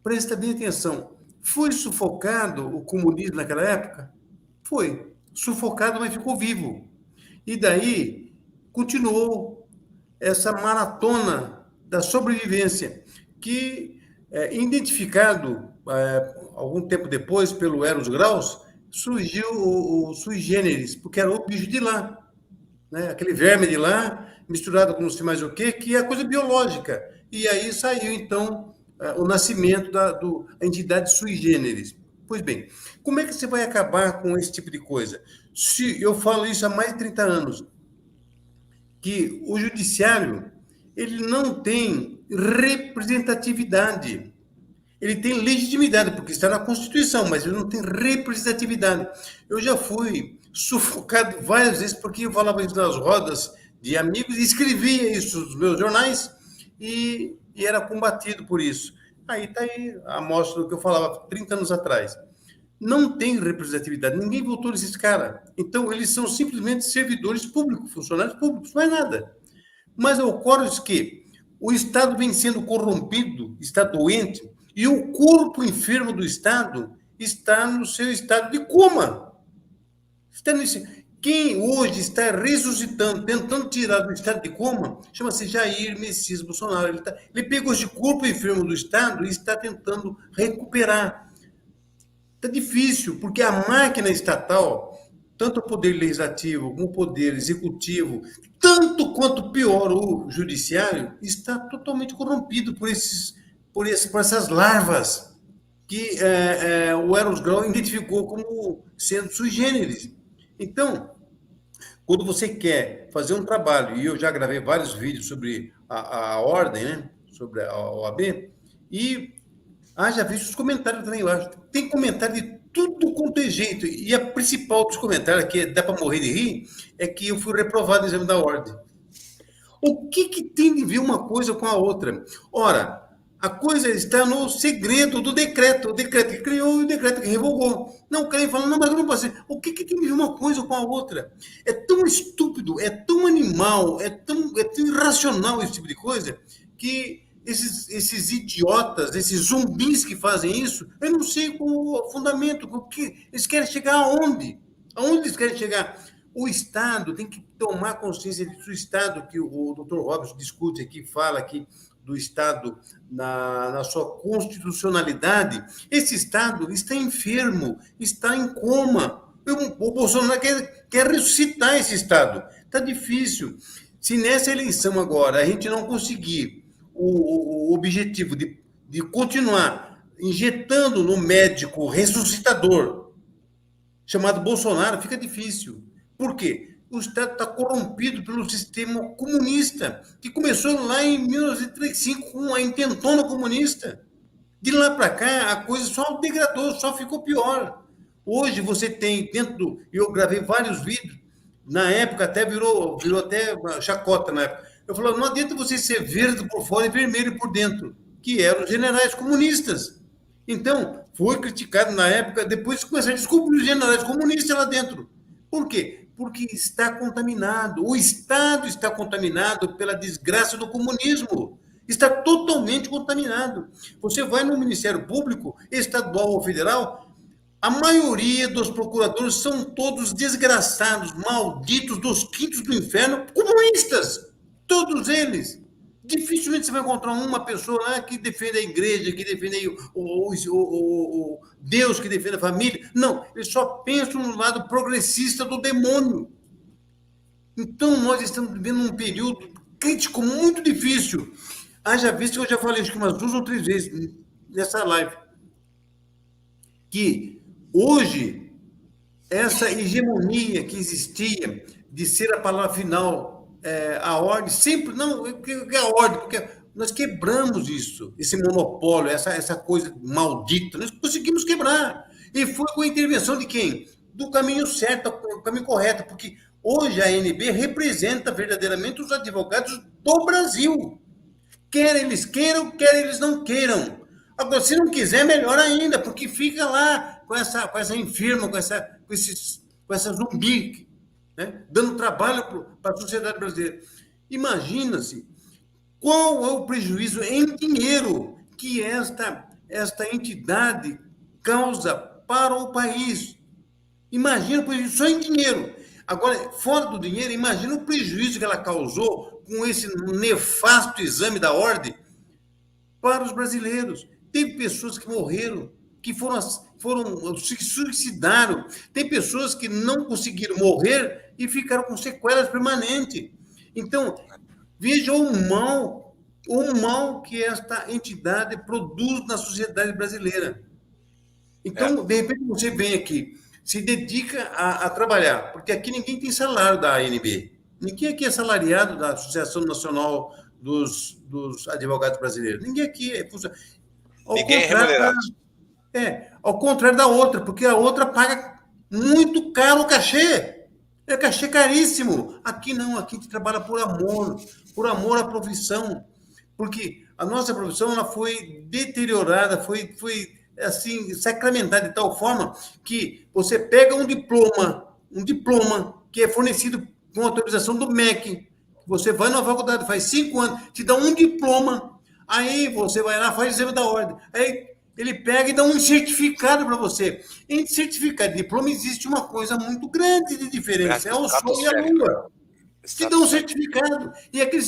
presta bem atenção, foi sufocado o comunismo naquela época? Foi. Sufocado, mas ficou vivo. E daí continuou essa maratona da sobrevivência, que, identificado algum tempo depois pelo Eros Graus, surgiu o sui generis, porque era o bicho de lá, né? Aquele verme de lá, misturado com não sei mais o quê, que é coisa biológica. E aí saiu, então, o nascimento da entidade sui generis. Pois bem, como é que você vai acabar com esse tipo de coisa? Se eu falo isso há mais de 30 anos, que o judiciário ele não tem representatividade. Ele tem legitimidade, porque está na Constituição, mas ele não tem representatividade. Eu já fui sufocado várias vezes, porque eu falava isso nas rodas de amigos, e escrevia isso nos meus jornais, e era combatido por isso. Aí está aí a amostra do que eu falava 30 anos atrás. Não tem representatividade, ninguém votou nesses caras. Então, eles são simplesmente servidores públicos, funcionários públicos, não é nada. Mas ocorre que o Estado vem sendo corrompido, está doente, e o corpo enfermo do Estado está no seu estado de coma. Quem hoje está ressuscitando, tentando tirar do estado de coma, chama-se Jair Messias Bolsonaro. Ele pegou esse corpo enfermo do Estado e está tentando recuperar. Está difícil, porque a máquina estatal, tanto o poder legislativo como o poder executivo, tanto quanto pior o judiciário, está totalmente corrompido por essas larvas que o Eros Grau identificou como sendo sui generis. Então, quando você quer fazer um trabalho, e eu já gravei vários vídeos sobre a ordem, né, sobre a OAB, e haja visto os comentários também, eu acho. Tem comentário de tudo quanto é jeito. E a principal dos comentários, que dá para morrer de rir, é que eu fui reprovado no exame da ordem. O que tem de ver uma coisa com a outra? Ora, a coisa está no segredo do decreto. O decreto que criou e o decreto que revogou. Não, o cara fala, não, mas eu não posso ser. O que tem de ver uma coisa com a outra? É tão estúpido, é tão animal, é tão irracional esse tipo de coisa, que esses idiotas, esses zumbis que fazem isso, eu não sei qual o fundamento, porque eles querem chegar aonde? Aonde eles querem chegar? O Estado tem que tomar consciência do Estado, que o Dr. Robson discute aqui, fala aqui do Estado na sua constitucionalidade. Esse Estado está enfermo, está em coma. O Bolsonaro quer ressuscitar esse Estado. Está difícil. Se nessa eleição agora a gente não conseguir o objetivo de continuar injetando no médico ressuscitador chamado Bolsonaro, fica difícil. Por quê? O Estado está corrompido pelo sistema comunista, que começou lá em 1935 com a intentona comunista. De lá para cá, a coisa só degradou, só ficou pior. Hoje você tem dentro do... Eu gravei vários vídeos, na época até virou até uma chacota na época. Eu falava, não adianta você ser verde por fora e vermelho por dentro, que eram os generais comunistas. Então, foi criticado na época, depois começaram a descobrir os generais comunistas lá dentro. Por quê? Porque está contaminado. O Estado está contaminado pela desgraça do comunismo. Está totalmente contaminado. Você vai no Ministério Público, estadual ou federal, a maioria dos procuradores são todos desgraçados, malditos, dos quintos do inferno, comunistas. Todos eles. Dificilmente você vai encontrar uma pessoa lá que defende a igreja, que defende o Deus, que defende a família. Não, eles só pensam no lado progressista do demônio. Então, nós estamos vivendo um período crítico muito difícil. Haja visto que eu já falei isso umas 2 ou 3 vezes nessa live, que hoje, essa hegemonia que existia de ser a palavra final, a ordem, sempre, não, é a ordem, porque nós quebramos isso, esse monopólio, essa coisa maldita, nós conseguimos quebrar. E foi com a intervenção de quem? Do caminho certo, do caminho correto, porque hoje a ANB representa verdadeiramente os advogados do Brasil. Quer eles queiram, quer eles não queiram. Agora, se não quiser, melhor ainda, porque fica lá com essa enferma, com essa zumbi, né? Dando trabalho para a sociedade brasileira. Imagina-se qual é o prejuízo em dinheiro que esta entidade causa para o país. Imagina o prejuízo só em dinheiro. Agora, fora do dinheiro, imagina o prejuízo que ela causou com esse nefasto exame da ordem para os brasileiros. Teve pessoas que morreram, que se suicidaram. Tem pessoas que não conseguiram morrer e ficaram com sequelas permanentes. Então, veja o mal que esta entidade produz na sociedade brasileira. Então, de repente, você vem aqui, se dedica a trabalhar, porque aqui ninguém tem salário da ANB. Ninguém aqui é salariado da Associação Nacional dos Advogados Brasileiros. Ninguém aqui é funcionário. Ninguém é remunerado. Ao contrário da outra, porque a outra paga muito caro o cachê. É cachê caríssimo. Aqui não, aqui a gente trabalha por amor à profissão. Porque a nossa profissão ela foi deteriorada, foi assim, sacramentada de tal forma que você pega um diploma que é fornecido com autorização do MEC, você vai na faculdade, faz 5 anos, te dá um diploma, aí você vai lá, faz o exame da ordem, aí ele pega e dá um certificado para você. Entre certificado e diploma existe uma coisa muito grande de diferença, é o sol e a lua. Te dá um certificado, e aquele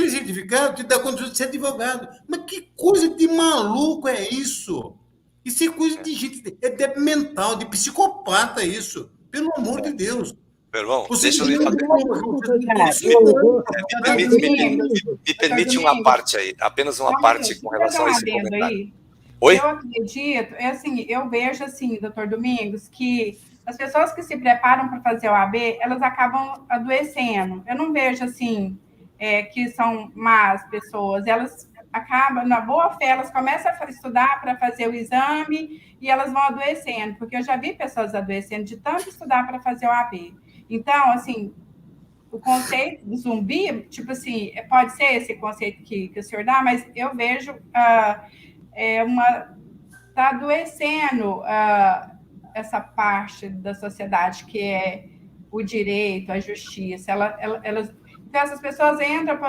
certificado te dá condição de ser advogado. Mas que coisa de maluco é isso? Isso é coisa de gente, é débil mental, de psicopata isso. Pelo amor de Deus. Meu irmão, Você deixa eu lhe fazer. Me permite uma parte aí, apenas uma parte com relação a esse comentário. Oi? Eu acredito, eu vejo assim, doutor Domingos, que as pessoas que se preparam para fazer o AB, elas acabam adoecendo. Eu não vejo assim, que são más pessoas, elas acaba, na boa fé, elas começam a estudar para fazer o exame e elas vão adoecendo, porque eu já vi pessoas adoecendo de tanto estudar para fazer o AB. Então, assim, o conceito do zumbi, tipo assim, pode ser esse conceito que o senhor dá, mas eu vejo está adoecendo essa parte da sociedade que é o direito, a justiça. Então, essas pessoas entram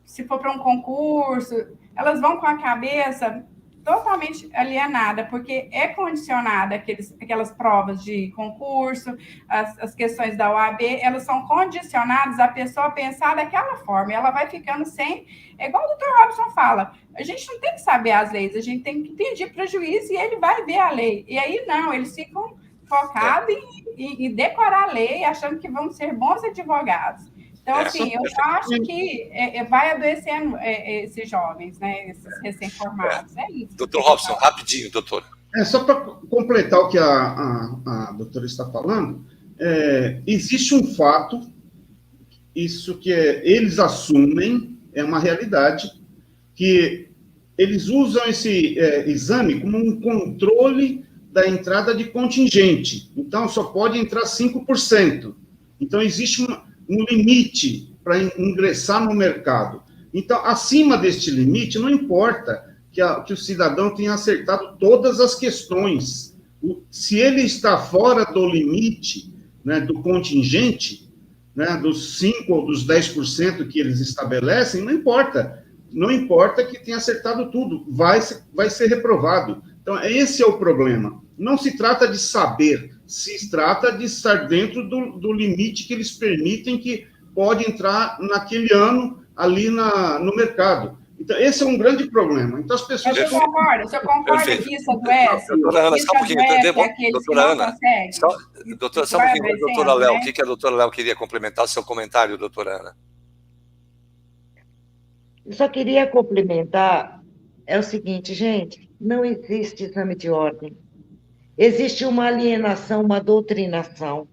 se for para um concurso, elas vão com a cabeça totalmente alienada, porque é condicionada aquelas provas de concurso, as questões da OAB, elas são condicionadas a pessoa pensar daquela forma, e ela vai ficando sem... É igual o doutor Robson fala, a gente não tem que saber as leis, a gente tem que pedir para o juiz e ele vai ver a lei. E aí, não, eles ficam focados em decorar a lei, achando que vão ser bons advogados. Então, assim, eu acho que vai adoecendo esses jovens, né? Esses recém-formados. É isso. Doutor Robson, rapidinho, doutor. Só para completar o que a doutora está falando, existe um fato, isso que eles assumem, é uma realidade, que eles usam esse exame como um controle da entrada de contingente. Então, só pode entrar 5%. Então, existe um limite para ingressar no mercado. Então, acima deste limite, não importa que o cidadão tenha acertado todas as questões. Se ele está fora do limite, né, do contingente, né, dos 5% ou dos 10% que eles estabelecem, não importa. Não importa que tenha acertado tudo, vai ser reprovado. Então, esse é o problema. Não se trata de saber, se trata de estar dentro do limite que eles permitem que pode entrar naquele ano ali no mercado. Então, esse é um grande problema. Então, as pessoas... O senhor concorda que isso adoece? Doutora Ana, só um pouquinho. Doutora Ana, só um pouquinho. Doutora Léo, o que a doutora Léo queria complementar o seu comentário, doutora Ana? Eu só queria complementar, é o seguinte, gente, não existe exame de ordem. Existe uma alienação, uma doutrinação.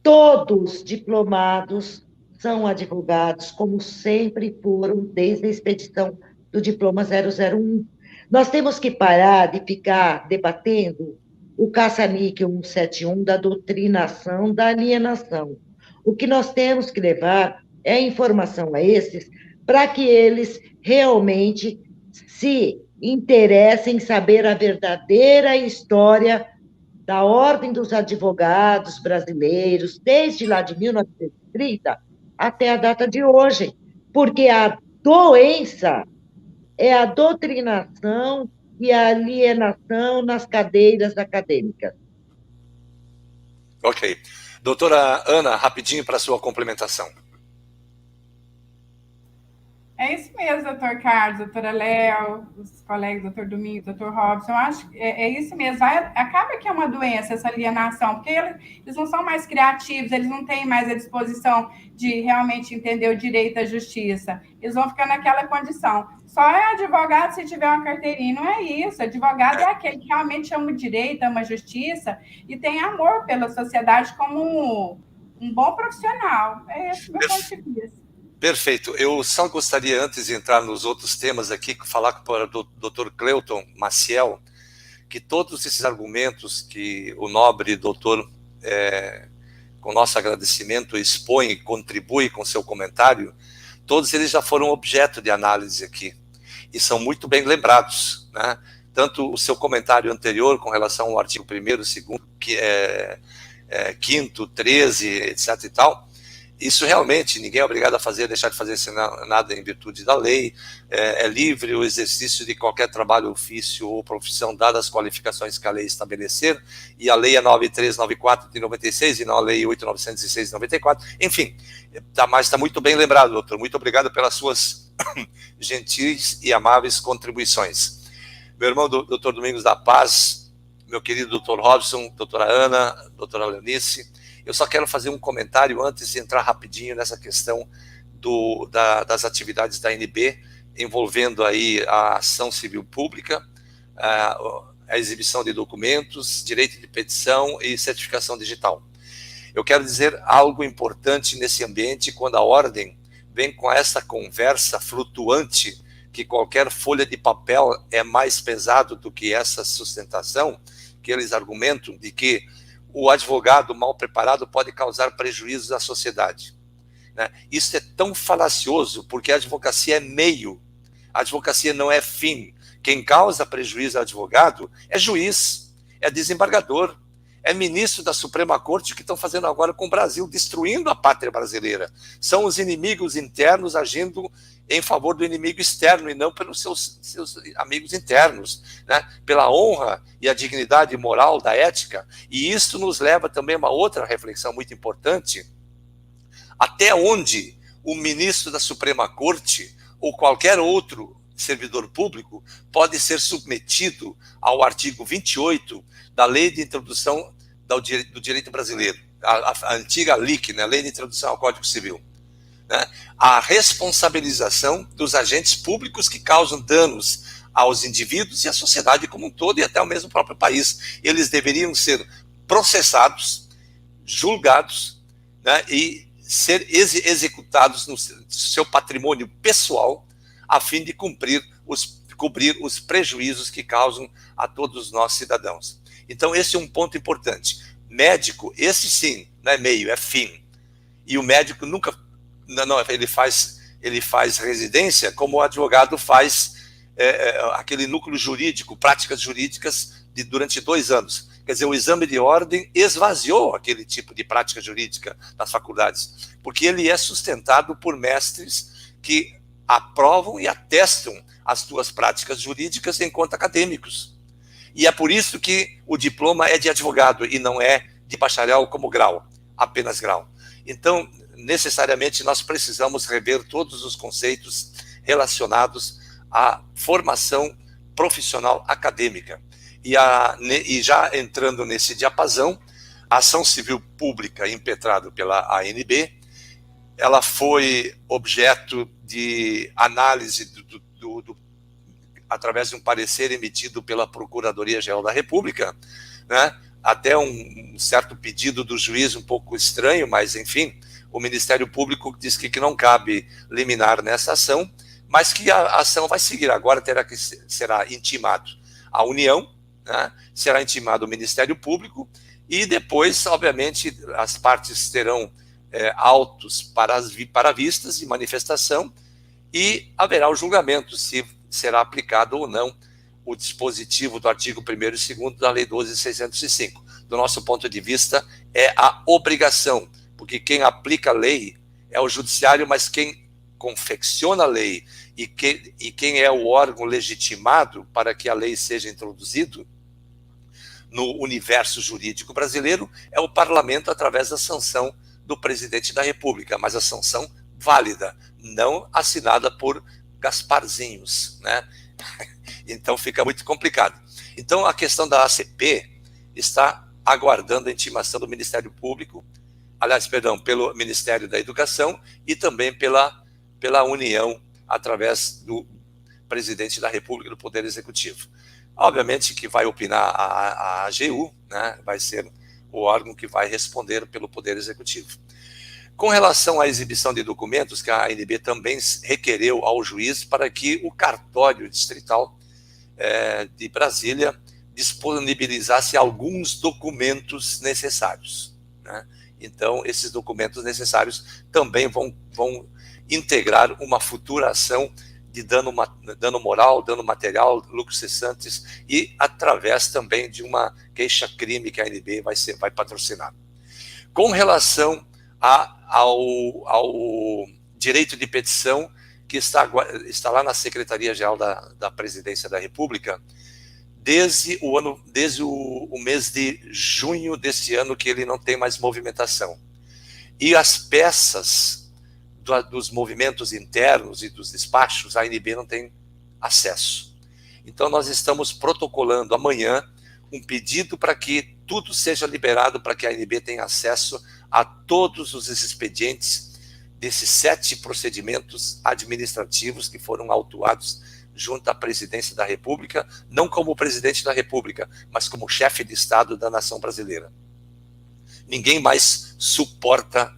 Todos diplomados são advogados, como sempre foram desde a expedição do diploma 001. Nós temos que parar de ficar debatendo o caça-níquel 171 da doutrinação, da alienação. O que nós temos que levar é informação a esses para que eles realmente se interessem em saber a verdadeira história da Ordem dos Advogados Brasileiros, desde lá de 1930 até a data de hoje, porque a doença é a doutrinação e a alienação nas cadeiras acadêmicas. Ok. Doutora Ana, rapidinho para a sua complementação. É isso mesmo, doutor Carlos, doutora Léo, os colegas, doutor Domingos, doutor Robson, eu acho que é isso mesmo. Acaba que é uma doença essa alienação, porque eles não são mais criativos, eles não têm mais a disposição de realmente entender o direito à justiça. Eles vão ficar naquela condição. Só é advogado se tiver uma carteirinha, não é isso. Advogado é aquele que realmente ama o direito, ama a justiça e tem amor pela sociedade como um bom profissional. É esse o meu ponto de vista. Perfeito. Eu só gostaria, antes de entrar nos outros temas aqui, falar para o Dr. Cleuton Maciel, que todos esses argumentos que o nobre doutor, com nosso agradecimento, expõe e contribui com seu comentário, todos eles já foram objeto de análise aqui, e são muito bem lembrados, né? Tanto o seu comentário anterior com relação ao artigo 1º, 2º, que é 5º, 13, etc. e tal, isso realmente, ninguém é obrigado a deixar de fazer nada em virtude da lei, é livre o exercício de qualquer trabalho, ofício ou profissão, dadas as qualificações que a lei estabelecer, e a lei é 9394 de 96 e não a lei 8906 de 94, enfim, mas está muito bem lembrado, doutor, muito obrigado pelas suas gentis e amáveis contribuições. Meu irmão, doutor Domingos da Paz, meu querido doutor Robson, doutora Ana, doutora Leonice, eu só quero fazer um comentário antes de entrar rapidinho nessa questão das atividades da ANB, envolvendo aí a ação civil pública, a exibição de documentos, direito de petição e certificação digital. Eu quero dizer algo importante nesse ambiente, quando a ordem vem com essa conversa flutuante que qualquer folha de papel é mais pesado do que essa sustentação, que eles argumentam de que o advogado mal preparado pode causar prejuízos à sociedade, né? Isso é tão falacioso, porque a advocacia é meio, a advocacia não é fim. Quem causa prejuízo ao advogado é juiz, é desembargador, é ministro da Suprema Corte, que estão fazendo agora com o Brasil, destruindo a pátria brasileira. São os inimigos internos agindo em favor do inimigo externo e não pelos seus amigos internos, né? Pela honra e a dignidade moral da ética. E isso nos leva também a uma outra reflexão muito importante: até onde o ministro da Suprema Corte ou qualquer outro servidor público pode ser submetido ao artigo 28 da Lei de Introdução do Direito Brasileiro, a antiga LIC, né? Lei de Introdução ao Código Civil, né? A responsabilização dos agentes públicos que causam danos aos indivíduos e à sociedade como um todo e até ao mesmo próprio país. Eles deveriam ser processados, julgados, né? E ser executados no seu patrimônio pessoal, a fim de cobrir os prejuízos que causam a todos nós cidadãos. Então, esse é um ponto importante. Médico, esse sim, não é meio, é fim. E o médico nunca... Não, ele faz residência como o advogado faz aquele núcleo jurídico, práticas jurídicas durante 2 anos. Quer dizer, o exame de ordem esvaziou aquele tipo de prática jurídica das faculdades, porque ele é sustentado por mestres que aprovam e atestam as suas práticas jurídicas enquanto acadêmicos. E é por isso que o diploma é de advogado e não é de bacharel como grau, apenas grau. Então, necessariamente, nós precisamos rever todos os conceitos relacionados à formação profissional acadêmica. E já entrando nesse diapasão, a ação civil pública impetrada pela ANB, ela foi objeto de análise através de um parecer emitido pela Procuradoria-Geral da República, né? Até um certo pedido do juiz um pouco estranho, mas, enfim, o Ministério Público diz que não cabe liminar nessa ação, mas que a ação vai seguir. Agora será intimado a União, né? Será intimado o Ministério Público e depois, obviamente, as partes terão autos para vistas e manifestação e haverá o julgamento se será aplicado ou não o dispositivo do artigo 1º e 2º da Lei 12.605. Do nosso ponto de vista, é a obrigação, porque quem aplica a lei é o judiciário, mas quem confecciona a lei e quem é o órgão legitimado para que a lei seja introduzida no universo jurídico brasileiro é o parlamento através da sanção do presidente da República, mas a sanção válida, não assinada por Gasparzinhos, né? Então fica muito complicado. Então a questão da ACP está aguardando a intimação do Ministério Público, pelo Ministério da Educação e também pela União, através do presidente da República, do Poder Executivo. Obviamente que vai opinar a AGU, né? Vai ser o órgão que vai responder pelo Poder Executivo. Com relação à exibição de documentos, que a ANB também requereu ao juiz para que o cartório distrital de Brasília disponibilizasse alguns documentos necessários, né? Então, esses documentos necessários também vão integrar uma futura ação de dano moral, dano material, lucros cessantes e através também de uma queixa-crime que a ANB vai patrocinar. Com relação ao direito de petição, que está lá na Secretaria-Geral da Presidência da República, desde o mês de junho desse ano, que ele não tem mais movimentação. E as peças dos movimentos internos e dos despachos, a ANB não tem acesso. Então, nós estamos protocolando amanhã um pedido para que tudo seja liberado, para que a ANB tenha acesso a todos os expedientes desses 7 procedimentos administrativos que foram autuados junto à presidência da República, não como presidente da República, mas como chefe de Estado da nação brasileira. Ninguém mais suporta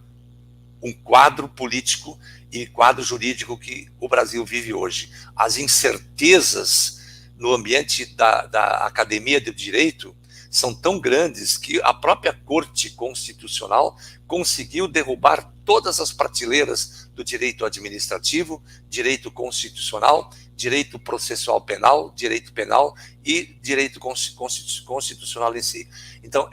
um quadro político e quadro jurídico que o Brasil vive hoje. As incertezas no ambiente da academia de direito são tão grandes que a própria Corte Constitucional conseguiu derrubar todas as prateleiras do direito administrativo, direito constitucional, direito processual penal, direito penal e direito constitucional em si. Então,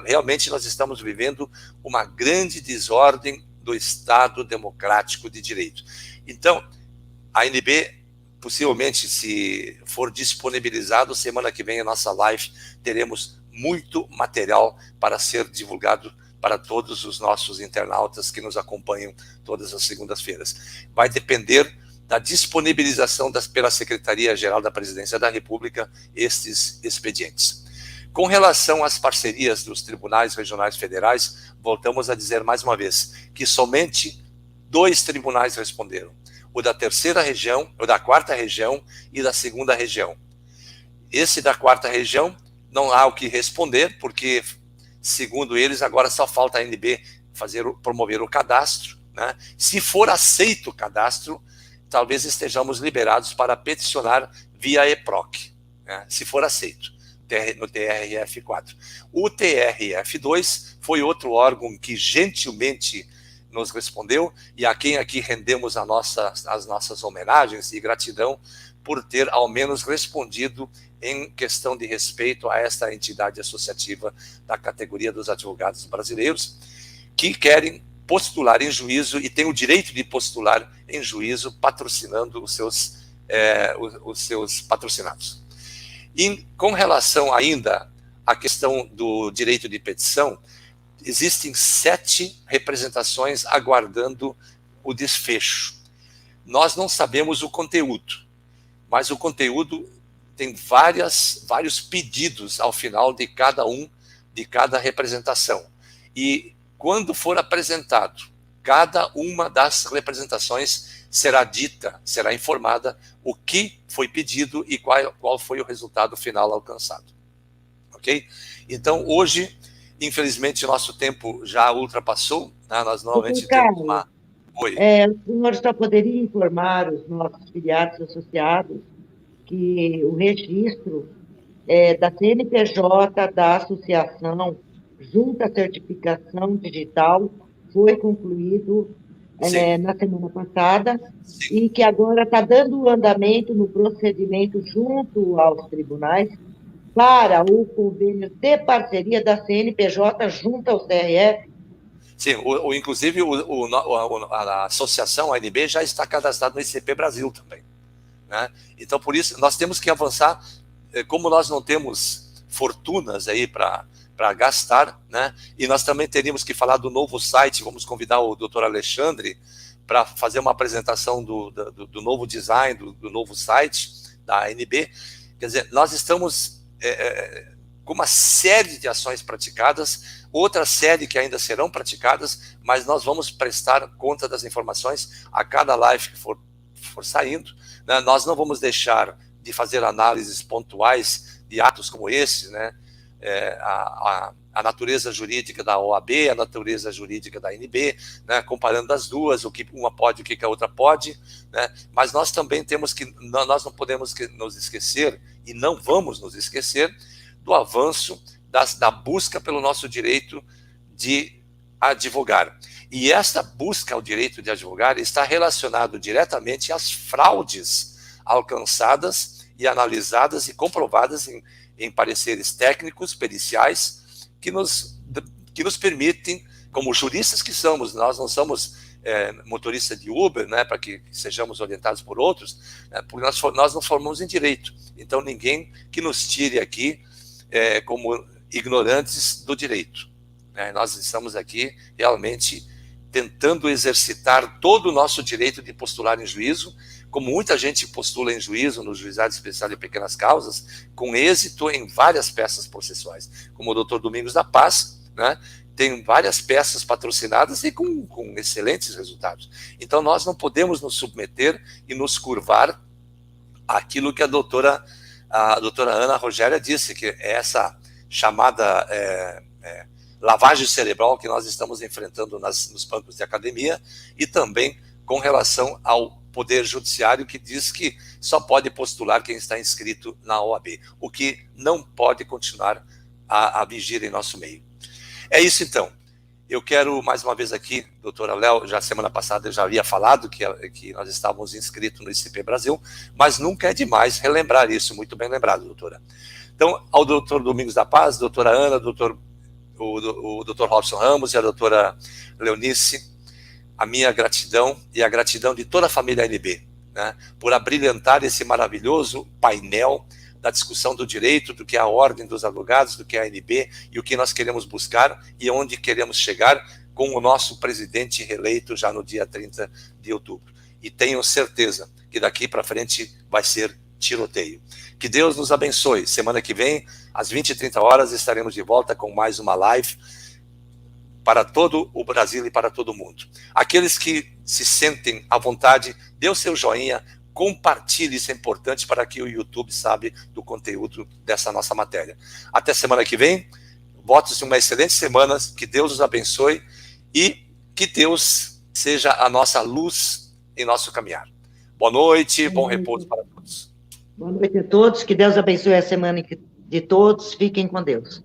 realmente nós estamos vivendo uma grande desordem do Estado democrático de direito. Então, a ANB, possivelmente, se for disponibilizado, semana que vem a nossa live, teremos muito material para ser divulgado para todos os nossos internautas que nos acompanham todas as segundas-feiras. Vai depender da disponibilização pela Secretaria-Geral da Presidência da República estes expedientes. Com relação às parcerias dos tribunais regionais federais, voltamos a dizer mais uma vez que somente 2 tribunais responderam. O da 3ª região, o da 4ª região e da 2ª região. Esse da 4ª região não há o que responder, porque, segundo eles, agora só falta a ANB promover o cadastro, né? Se for aceito o cadastro, talvez estejamos liberados para peticionar via EPROC, né? Se for aceito, no TRF4. O TRF2 foi outro órgão que gentilmente nos respondeu, e a quem aqui rendemos as nossas homenagens e gratidão por ter ao menos respondido em questão de respeito a esta entidade associativa da categoria dos advogados brasileiros, que querem postular em juízo e têm o direito de postular em juízo patrocinando os seus patrocinados. E com relação ainda à questão do direito de petição, existem 7 representações aguardando o desfecho. Nós não sabemos o conteúdo, mas o conteúdo tem vários pedidos ao final de cada representação. E quando for apresentado, cada uma das representações será informada o que foi pedido e qual foi o resultado final alcançado. Ok? Então, hoje, infelizmente, o nosso tempo já ultrapassou, né? Nós normalmente temos uma... Oi. O senhor só poderia informar os nossos filiados associados que o registro da CNPJ da associação junto à certificação digital foi concluído na semana passada. Sim. E que agora está dando andamento no procedimento junto aos tribunais para o convênio de parceria da CNPJ junto ao CRF. Sim, inclusive a associação, a ANB, já está cadastrada no ICP Brasil também, né? Então, por isso, nós temos que avançar, como nós não temos fortunas aí para gastar, né? E nós também teríamos que falar do novo site, vamos convidar o doutor Alexandre para fazer uma apresentação do novo design, do novo site da ANB. Quer dizer, nós estamos com uma série de ações praticadas, outra série que ainda serão praticadas, mas nós vamos prestar conta das informações a cada live que for saindo, né? Nós não vamos deixar de fazer análises pontuais de atos como esse, né? A natureza jurídica da OAB, a natureza jurídica da ANB, né? Comparando as duas, o que uma pode, o que a outra pode, né? Mas nós também nós não podemos nos esquecer, e não vamos nos esquecer, do avanço da busca pelo nosso direito de advogar. E esta busca ao direito de advogar está relacionado diretamente às fraudes alcançadas e analisadas e comprovadas em pareceres técnicos, periciais, que nos permitem, como juristas que somos, nós não somos motorista de Uber, né, para que sejamos orientados por outros, né, porque nós não formamos em direito. Então, ninguém que nos tire aqui como ignorantes do direito, né? Nós estamos aqui realmente tentando exercitar todo o nosso direito de postular em juízo, como muita gente postula em juízo, no Juizado Especial de Pequenas Causas, com êxito em várias peças processuais, como o doutor Domingos da Paz, né? Tem várias peças patrocinadas e com excelentes resultados. Então, nós não podemos nos submeter e nos curvar àquilo que a doutora Ana Rogéria disse, que essa chamada lavagem cerebral que nós estamos enfrentando nos bancos de academia e também com relação ao Poder Judiciário, que diz que só pode postular quem está inscrito na OAB, o que não pode continuar a vigir em nosso meio. É isso, então. Eu quero, mais uma vez aqui, doutora Léo, já semana passada eu já havia falado que nós estávamos inscritos no ICP Brasil, mas nunca é demais relembrar isso, muito bem lembrado, doutora. Então, ao doutor Domingos da Paz, doutora Ana, o doutor Robson Ramos e a doutora Leonice, a minha gratidão e a gratidão de toda a família ANB, né, por abrilhantar esse maravilhoso painel da discussão do direito, do que é a ordem dos advogados, do que é a ANB e o que nós queremos buscar e onde queremos chegar com o nosso presidente reeleito já no dia 30 de outubro. E tenho certeza que daqui para frente vai ser tiroteio. Que Deus nos abençoe. Semana que vem, às 20h30, estaremos de volta com mais uma live para todo o Brasil e para todo o mundo. Aqueles que se sentem à vontade, dê o seu joinha, compartilhe, isso é importante para que o YouTube saiba do conteúdo dessa nossa matéria. Até semana que vem, votos de uma excelente semana, que Deus nos abençoe e que Deus seja a nossa luz em nosso caminhar. Boa noite, bom repouso para todos. Boa noite a todos, que Deus abençoe a semana de todos, fiquem com Deus.